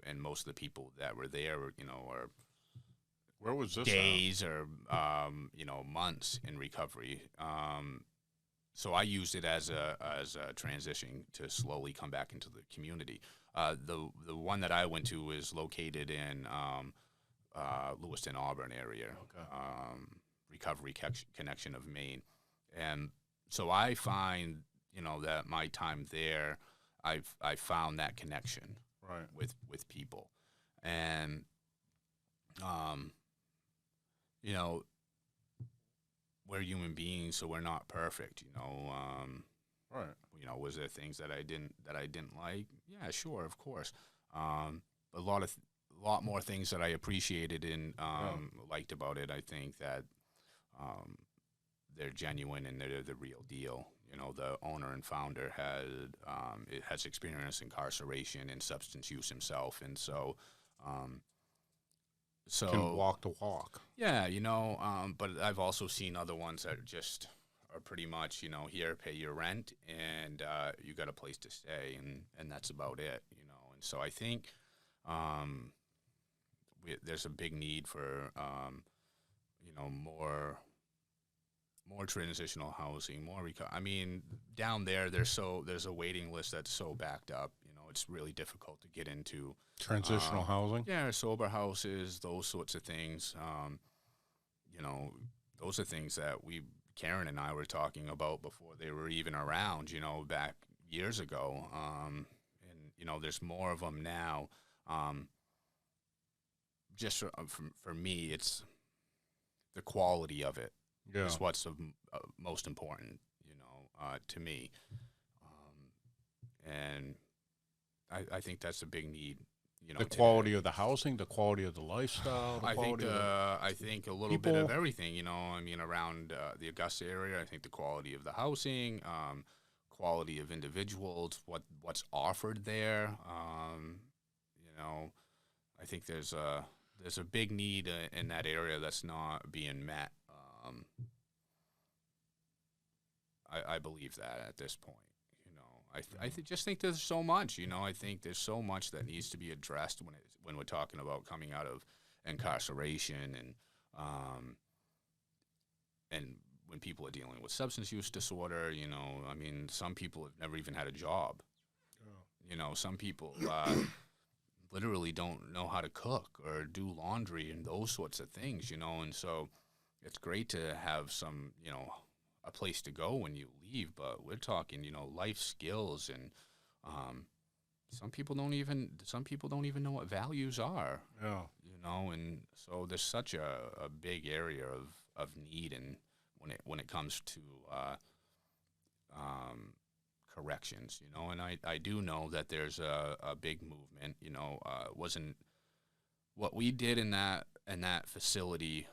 Speaker 2: And most of the people that were there, are
Speaker 1: Where was this
Speaker 2: days or months in recovery. So I used it as a transition to slowly come back into the community. The one that I went to is located in Lewiston, Auburn area,
Speaker 1: Okay.
Speaker 2: Recovery Connection of Maine, and so I find that my time there, I found that connection
Speaker 1: Right.
Speaker 2: with people, and we're human beings, so we're not perfect.
Speaker 1: Right.
Speaker 2: Was there things that I didn't like? Yeah, sure, of course. A lot more things that I appreciated and liked about it. I think that they're genuine and they're the real deal. The owner and founder has experienced incarceration and substance use himself, and so
Speaker 1: Can walk the walk.
Speaker 2: yeah, but I've also seen other ones that are pretty much, here, pay your rent, and you got a place to stay, and that's about it, And so I think there's a big need for, more transitional housing, down there, there's a waiting list that's so backed up, it's really difficult to get into.
Speaker 1: Transitional housing?
Speaker 2: Yeah, sober houses, those sorts of things. Those are things that Karen and I were talking about before they were even around, back years ago. And, there's more of them now. Just for me, it's the quality of it
Speaker 1: Yeah.
Speaker 2: is what's most important, to me. And I think that's a big need.
Speaker 1: The quality of the housing, the quality of the lifestyle, the
Speaker 2: I think
Speaker 1: quality of the
Speaker 2: I think a little bit of
Speaker 1: people.
Speaker 2: everything. Around the Augusta area, I think the quality of the housing, quality of individuals, what's offered there. I think there's a big need in that area that's not being met. I believe that at this point. Just think there's so much. I think there's so much that needs to be addressed when we're talking about coming out of incarceration and when people are dealing with substance use disorder. Some people have never even had a job. Some people literally don't know how to cook or do laundry and those sorts of things. And so it's great to have some a place to go when you leave, but we're talking, life skills, and some people don't even know what values are.
Speaker 1: Yeah.
Speaker 2: And so there's such a big area of need, and when it comes to corrections, and I do know that there's a big movement. Wasn't what we did in that facility.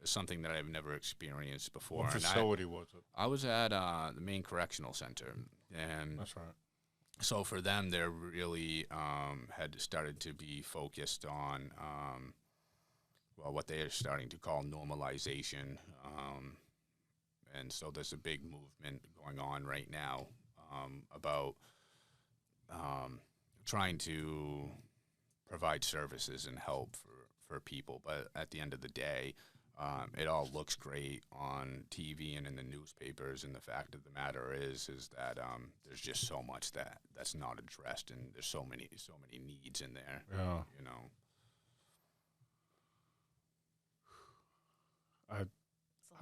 Speaker 2: Something that I've never experienced before.
Speaker 1: What
Speaker 2: And
Speaker 1: facility was it?
Speaker 2: I was at the Maine Correctional Center, and
Speaker 1: That's right.
Speaker 2: so for them, they're really had started to be focused on what they are starting to call normalization, and so there's a big movement going on right now about trying to provide services and help for people, but at the end of the day, It all looks great on TV and in the newspapers, and the fact of the matter is that there's just so much that's not addressed, and there's so many needs in there.
Speaker 1: Yeah.
Speaker 2: You know.
Speaker 3: It's a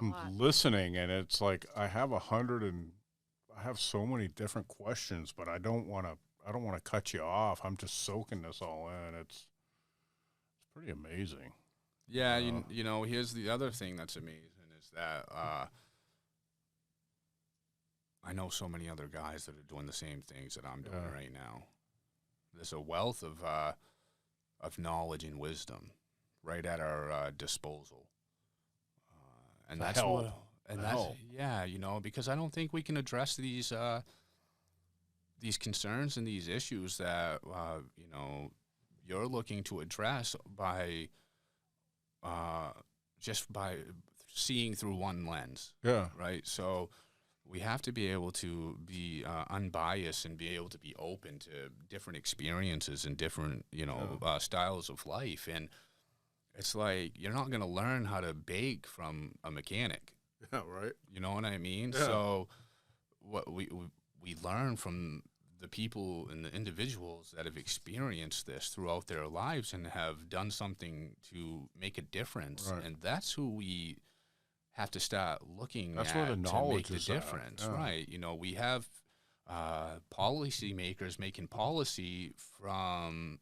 Speaker 1: I'm
Speaker 3: lot.
Speaker 1: listening, and it's like I have I have so many different questions, but I don't want to cut you off. I'm just soaking this all in. It's pretty amazing.
Speaker 2: Yeah,
Speaker 1: Uh,
Speaker 2: you know, here's the other thing that's amazing is that I know so many other guys that are doing the same things that I'm doing
Speaker 1: Yeah.
Speaker 2: right now. There's a wealth of knowledge and wisdom right at our disposal, and
Speaker 1: To
Speaker 2: that's
Speaker 1: help.
Speaker 2: what. And
Speaker 1: To
Speaker 2: that's
Speaker 1: help.
Speaker 2: yeah, you know, because I don't think we can address these concerns and these issues that you know you're looking to address by just by seeing through one lens,
Speaker 1: Yeah.
Speaker 2: right? So we have to be able to be unbiased and be able to be open to different experiences and different, you know, styles of life. And it's like you're not going to learn how to bake from a mechanic.
Speaker 1: Yeah. Right.
Speaker 2: You know what I mean?
Speaker 1: Yeah.
Speaker 2: So what we learn from the people and the individuals that have experienced this throughout their lives and have done something to make a difference,
Speaker 1: Right.
Speaker 2: and that's who we have to start looking
Speaker 1: That's
Speaker 2: at
Speaker 1: where the
Speaker 2: to make
Speaker 1: knowledge
Speaker 2: the
Speaker 1: is at,
Speaker 2: difference,
Speaker 1: yeah.
Speaker 2: right? You know, we have policymakers making policy from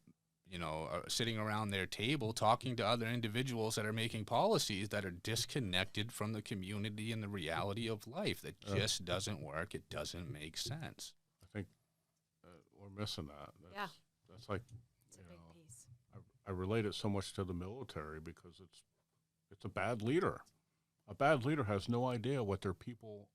Speaker 2: sitting around their table talking to other individuals that are making policies that are disconnected from the community and the reality of life. That just doesn't work. It doesn't make sense.
Speaker 1: I think we're missing that.
Speaker 3: Yeah.
Speaker 1: That's like,
Speaker 3: It's a
Speaker 1: you
Speaker 3: big
Speaker 1: know,
Speaker 3: piece.
Speaker 1: I relate it so much to the military because it's a bad leader. A bad leader has no idea what their people,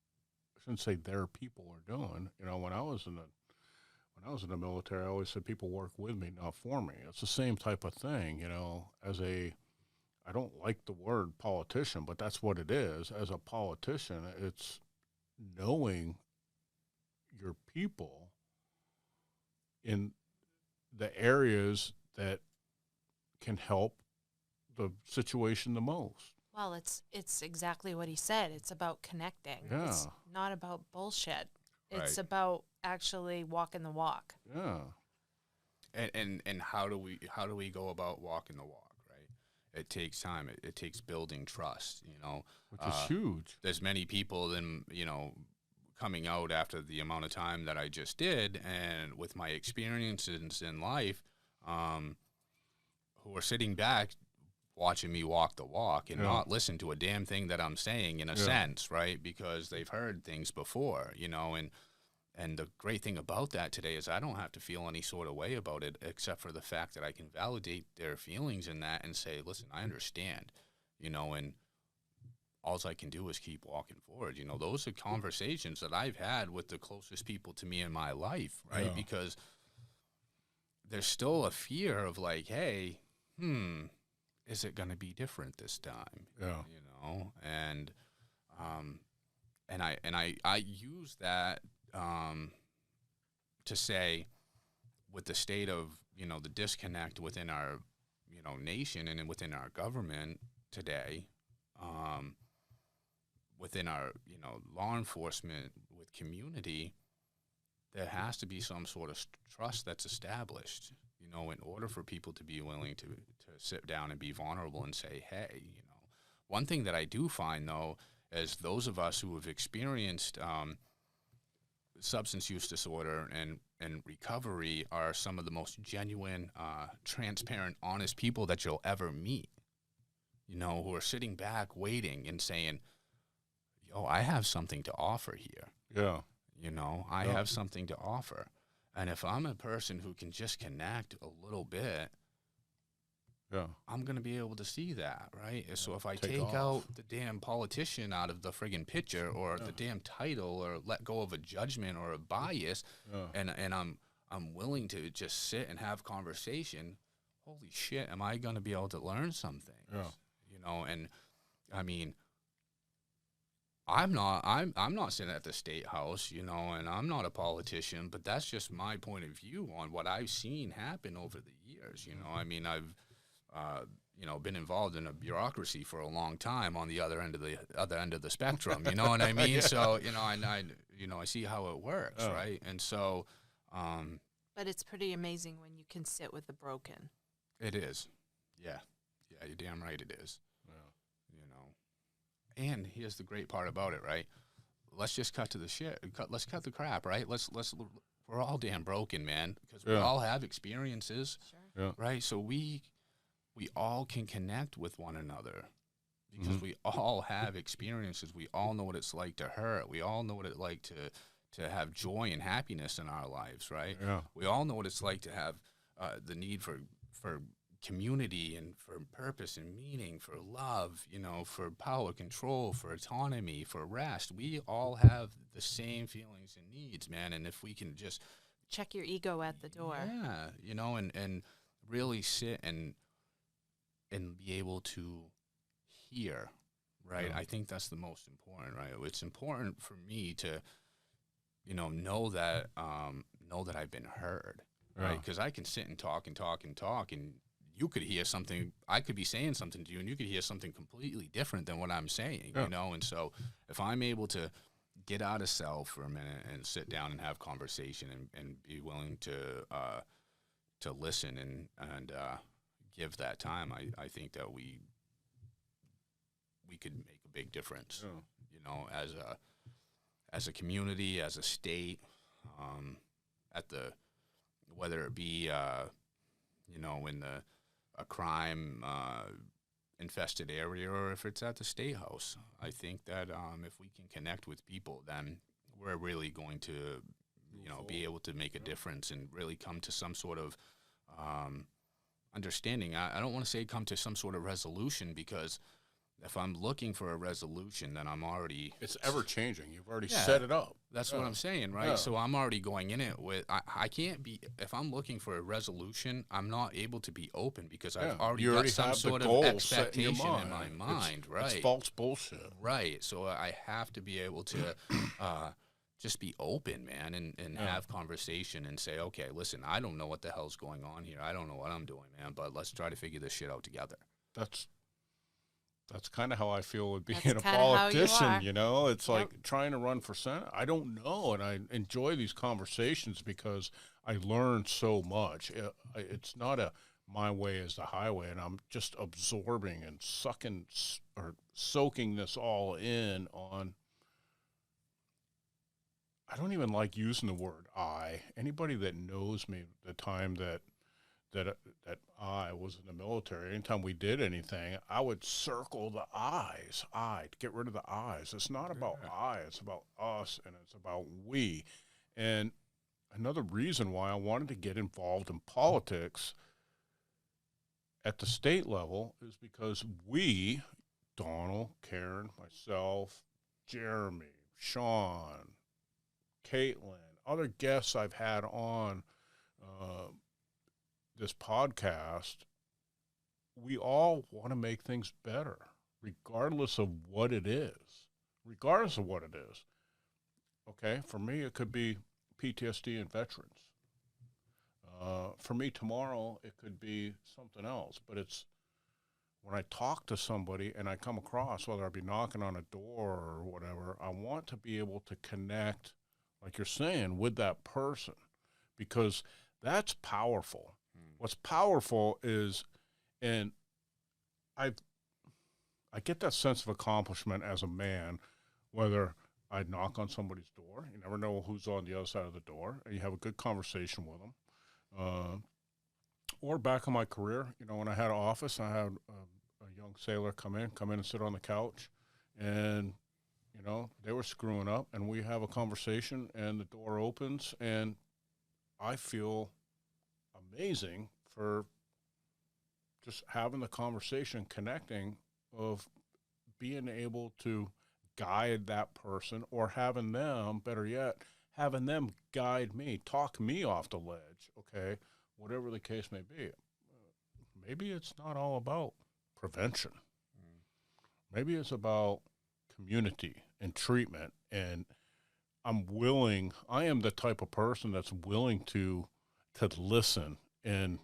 Speaker 1: I shouldn't say their people are doing. You know, when I was in the military, I always said people work with me, not for me. It's the same type of thing, you know, I don't like the word politician, but that's what it is. As a politician, it's knowing your people in the areas that can help the situation the most.
Speaker 3: Well, it's exactly what he said. It's about connecting. It's
Speaker 1: Yeah.
Speaker 3: not about bullshit. It's
Speaker 2: Right.
Speaker 3: about actually walking the walk.
Speaker 1: Yeah.
Speaker 2: And how do we go about walking the walk, right? It takes time. It takes building trust, you know.
Speaker 1: Which is huge.
Speaker 2: There's many people then, you know, coming out after the amount of time that I just did and with my experiences in life, who are sitting back watching me walk the walk and
Speaker 1: Yeah.
Speaker 2: not listen to a damn thing that I'm saying in a
Speaker 1: Yeah.
Speaker 2: sense, right? Because they've heard things before, you know, and the great thing about that today is I don't have to feel any sort of way about it except for the fact that I can validate their feelings in that and say, listen, I understand, you know, and all I can do is keep walking forward. You know, those are conversations that I've had with the closest people to me in my life, right?
Speaker 1: Yeah.
Speaker 2: Because there's still a fear of like, hey, is it going to be different this time?
Speaker 1: Yeah.
Speaker 2: You know, and I use that to say, with the state of, you know, the disconnect within our, you know, nation and within our government today, within our, you know, law enforcement with community, there has to be some sort of trust that's established, you know, in order for people to be willing to sit down and be vulnerable and say, hey, you know. One thing that I do find, though, is those of us who have experienced substance use disorder and recovery are some of the most genuine, transparent, honest people that you'll ever meet, you know, who are sitting back waiting and saying, yo, I have something to offer here.
Speaker 1: Yeah.
Speaker 2: You know, I
Speaker 1: Yeah.
Speaker 2: have something to offer. And if I'm a person who can just connect a little bit,
Speaker 1: Yeah.
Speaker 2: I'm going to be able to see that, right? So if I
Speaker 1: Take
Speaker 2: take
Speaker 1: off.
Speaker 2: out the damn politician out of the friggin' picture or the damn title or let go of a judgment or a bias,
Speaker 1: Yeah.
Speaker 2: and I'm willing to just sit and have conversation, holy shit, am I going to be able to learn something?
Speaker 1: Yeah.
Speaker 2: You know, and I mean, I'm not sitting at the state house, you know, and I'm not a politician, but that's just my point of view on what I've seen happen over the years. You know, I mean, I've been involved in a bureaucracy for a long time on the other end of the spectrum. You know what I mean?
Speaker 1: Yeah.
Speaker 2: So I see how it works,
Speaker 1: Oh.
Speaker 2: right? And so
Speaker 3: But it's pretty amazing when you can sit with the broken.
Speaker 2: it is, yeah, you're damn right it is.
Speaker 1: Yeah.
Speaker 2: And here's the great part about it, right? Let's just cut to the shit. Let's cut the crap, right? We're all damn broken, man, because we
Speaker 1: Yeah.
Speaker 2: all have experiences,
Speaker 3: Sure.
Speaker 1: Yeah.
Speaker 2: right? So we all can connect with one another because
Speaker 1: Mhm.
Speaker 2: we all have experiences. We all know what it's like to hurt. We all know what it's like to have joy and happiness in our lives, right?
Speaker 1: Yeah.
Speaker 2: We all know what it's like to have the need for community and for purpose and meaning, for love, for power, control, for autonomy, for rest. We all have the same feelings and needs, man. And if we can just
Speaker 3: Check your ego at the door.
Speaker 2: yeah, and really sit and be able to hear, right?
Speaker 1: Yeah.
Speaker 2: I think that's the most important, right? It's important for me to, know that I've been heard, right?
Speaker 1: Yeah.
Speaker 2: Because I can sit and talk and talk and talk, and you could hear something. I could be saying something to you, and you could hear something completely different than what I'm saying,
Speaker 1: Yeah.
Speaker 2: And so if I'm able to get out of self for a minute and sit down and have conversation and be willing to listen and give that time, I think that we could make a big difference,
Speaker 1: Yeah.
Speaker 2: as a community, as a state, whether it be in a crime infested area or if it's at the state house. I think that if we can connect with people, then we're really going to be able to make a difference and really come to some sort of understanding. I don't want to say come to some sort of resolution, because if I'm looking for a resolution, then I'm already...
Speaker 1: It's ever changing. You've already
Speaker 2: Yeah.
Speaker 1: set it up.
Speaker 2: That's
Speaker 1: Yeah.
Speaker 2: what I'm saying, right?
Speaker 1: Yeah.
Speaker 2: So I'm already going in it with... I can't be... If I'm looking for a resolution, I'm not able to be open because
Speaker 1: Yeah.
Speaker 2: I've already
Speaker 1: You
Speaker 2: got
Speaker 1: already
Speaker 2: some
Speaker 1: have the
Speaker 2: sort of
Speaker 1: goal set in
Speaker 2: expectation
Speaker 1: your
Speaker 2: in my
Speaker 1: mind.
Speaker 2: mind, right?
Speaker 1: It's false bullshit.
Speaker 2: Right. So I have to be able to just be open, man, and
Speaker 1: Yeah.
Speaker 2: have conversation and say, okay, listen, I don't know what the hell's going on here. I don't know what I'm doing, man, but let's try to figure this shit out together.
Speaker 1: That's kind of how I feel with being
Speaker 3: That's
Speaker 1: a
Speaker 3: kinda how you
Speaker 1: politician,
Speaker 3: are.
Speaker 1: It's like trying to run for Senate. I don't know, and I enjoy these conversations because I learn so much. It's not my way is the highway, and I'm just absorbing and or soaking this all in on. I don't even like using the word I. Anybody that knows me, the time that I was in the military, anytime we did anything, I would circle the I's. To get rid of the I's. It's not about I, it's about us, and it's about we. And another reason why I wanted to get involved in politics at the state level is because we, Donald, Karen, myself, Jeremy, Sean, Caitlin, other guests I've had on this podcast, we all want to make things better, regardless of what it is. Regardless of what it is. Okay? For me, it could be PTSD and veterans. For me, tomorrow, it could be something else. But it's when I talk to somebody and I come across, whether I be knocking on a door or whatever, I want to be able to connect, like you're saying, with that person, because that's powerful. What's powerful is, and I get that sense of accomplishment as a man, whether I knock on somebody's door, you never know who's on the other side of the door, and you have a good conversation with them. Or back in my career, when I had an office, I had a young sailor come in and sit on the couch, and, they were screwing up, and we have a conversation, and the door opens, and I feel amazing for just having the conversation, connecting, of being able to guide that person, or having them, better yet, having them guide me, talk me off the ledge, okay, whatever the case may be. Maybe it's not all about prevention. Maybe it's about community and treatment, and I am the type of person that's willing to listen and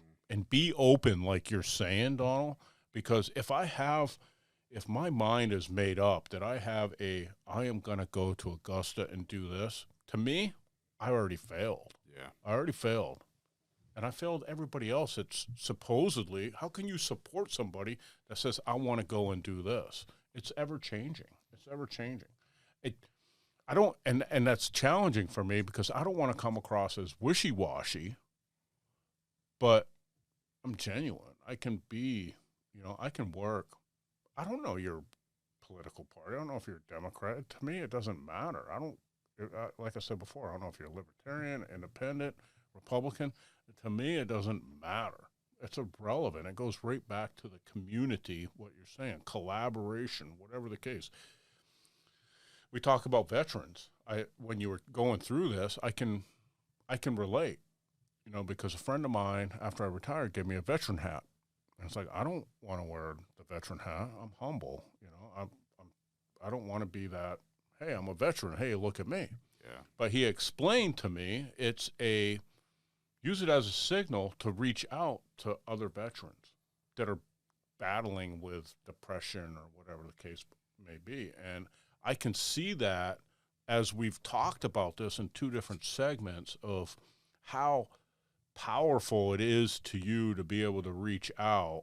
Speaker 1: be open, like you're saying, Donald, Because if my mind is made up that I am going to go to Augusta and do this, to me, I already failed.
Speaker 2: Yeah.
Speaker 1: I already failed. And I failed everybody else. It's supposedly, how can you support somebody that says, I want to go and do this? It's ever changing. It's ever changing. I don't, and that's challenging for me because I don't want to come across as wishy-washy, but I'm genuine. I can be, I can work. I don't know your political party. I don't know if you're a Democrat. To me, it doesn't matter. Like I said before, I don't know if you're a libertarian, independent, Republican. To me, it doesn't matter. It's irrelevant. It goes right back to the community, what you're saying, collaboration, whatever the case. We talk about veterans. When you were going through this, I can relate, because a friend of mine, after I retired, gave me a veteran hat. And it's like, I don't want to wear the veteran hat. I'm humble, I don't want to be that, hey, I'm a veteran. Hey, look at me.
Speaker 2: Yeah.
Speaker 1: But he explained to me use it as a signal to reach out to other veterans that are battling with depression or whatever the case may be. And I can see that as we've talked about this in two different segments of how powerful it is to you to be able to reach out,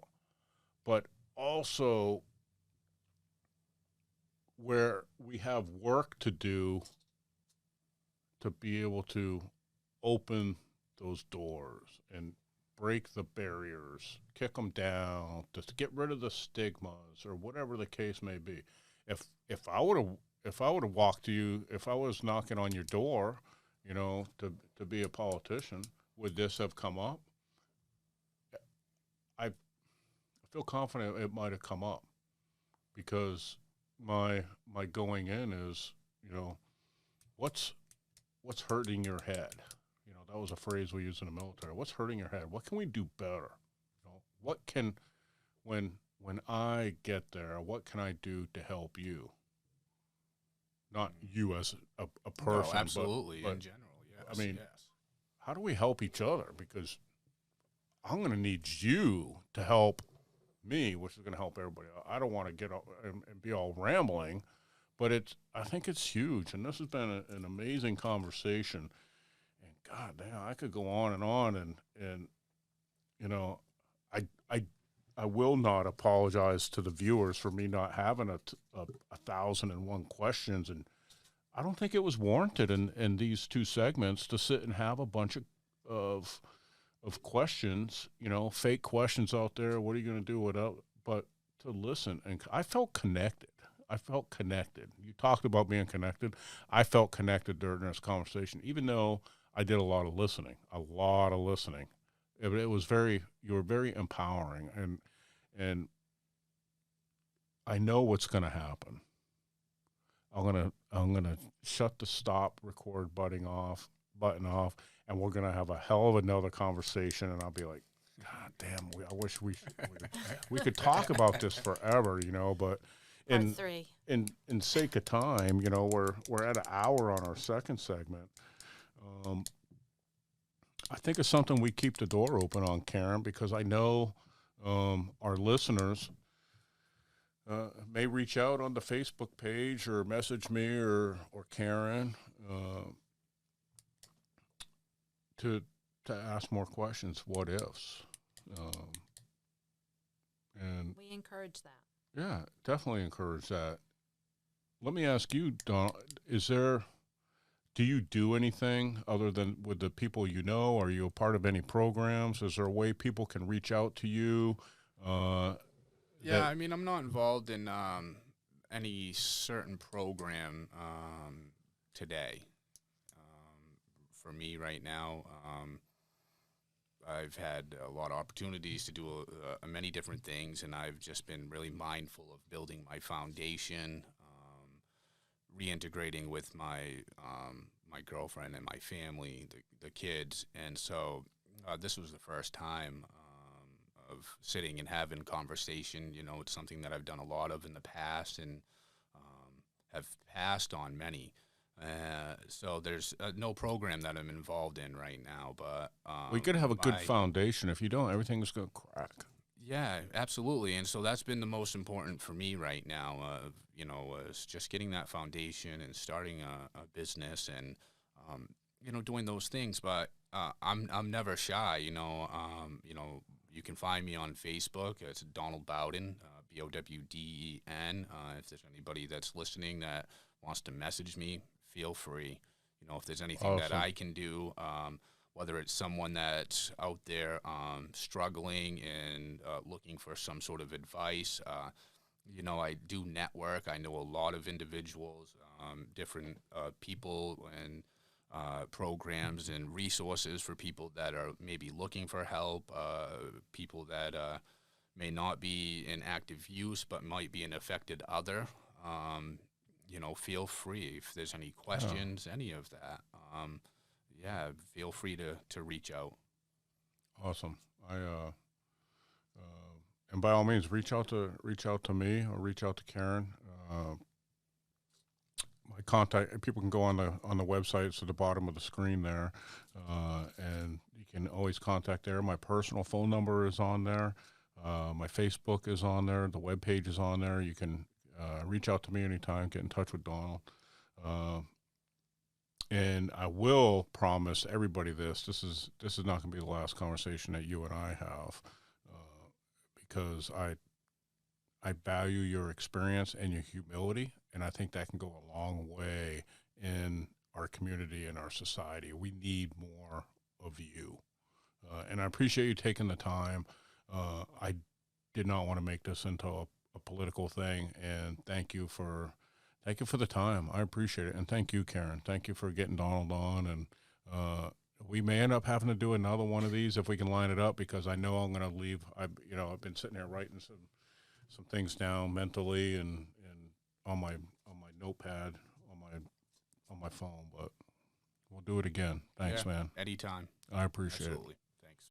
Speaker 1: but also where we have work to do to be able to open those doors and break the barriers, kick them down, just get rid of the stigmas or whatever the case may be. If I would have walked to you, if I was knocking on your door, to be a politician, would this have come up? I feel confident it might have come up because my going in is, what's hurting your head? That was a phrase we used in the military. What's hurting your head? What can we do better? What can, when I get there, what can I do to help you? Not you as a person.
Speaker 2: No, absolutely,
Speaker 1: but
Speaker 2: in general, yes.
Speaker 1: I mean,
Speaker 2: yes.
Speaker 1: how do we help each other? Because I'm going to need you to help me, which is going to help everybody. I don't want to get and be all rambling, but I think it's huge. And this has been an amazing conversation. And God damn, I could go on, and I will not apologize to the viewers for me not having a 1,001 questions, and I don't think it was warranted in these two segments to sit and have a bunch of questions, fake questions out there. What are you going to do without? But to listen, and I felt connected. You talked about being connected. I felt connected during this conversation, even though I did a lot of listening. You were very empowering, and I know what's going to happen. I'm gonna shut the stop record button off, and we're gonna have a hell of another conversation. And I'll be like, God damn, I wish we could talk about this forever, But
Speaker 3: Part 3.
Speaker 1: in sake of time, we're at an hour on our second segment. I think it's something we keep the door open on, Karen, because I know our listeners may reach out on the Facebook page or message me or Karen to ask more questions, what ifs, and
Speaker 3: We encourage that.
Speaker 1: yeah, definitely encourage that. Let me ask you, Don, do you do anything other than with the people you know? Are you a part of any programs? Is there a way people can reach out to you?
Speaker 2: Yeah, I mean, I'm not involved in any certain program today. For me right now, I've had a lot of opportunities to do many different things, and I've just been really mindful of building my foundation, reintegrating with my my girlfriend and my family, the kids, and so this was the first time of sitting and having conversation. It's something that I've done a lot of in the past and have passed on many. So there's no program that I'm involved in right now, but
Speaker 1: we could have a good foundation. If you don't, everything's going to crack.
Speaker 2: Yeah, absolutely. And so that's been the most important for me right now. Is just getting that foundation and starting a business and, doing those things. But I'm never shy. You can find me on Facebook. It's Donald Bowden, Bowden. If there's anybody that's listening that wants to message me, feel free. If there's anything that
Speaker 1: Awesome.
Speaker 2: I can do. Whether it's someone that's out there struggling and looking for some sort of advice. I do network. I know a lot of individuals, different people and programs and resources for people that are maybe looking for help, people that may not be in active use but might be an affected other. Feel free if there's any
Speaker 1: Yeah.
Speaker 2: questions, any of that. Yeah, feel free to reach out.
Speaker 1: Awesome. And by all means, reach out to me or reach out to Karen. My contact people can go on the website. It's at the bottom of the screen there, and you can always contact there. My personal phone number is on there. My Facebook is on there. The webpage is on there. You can reach out to me anytime. Get in touch with Donald. And I will promise everybody this. This is not going to be the last conversation that you and I have, because I value your experience and your humility, and I think that can go a long way in our community and our society. We need more of you, and I appreciate you taking the time. I did not want to make this into a political thing, and thank you for the time. I appreciate it, and thank you, Karen. Thank you for getting Donald on, and we may end up having to do another one of these if we can line it up, because I know I'm going to leave. I've been sitting there writing some things down mentally and on my notepad on my phone, but we'll do it again. Thanks,
Speaker 2: Yeah,
Speaker 1: man.
Speaker 2: anytime.
Speaker 1: I appreciate it.
Speaker 2: Absolutely.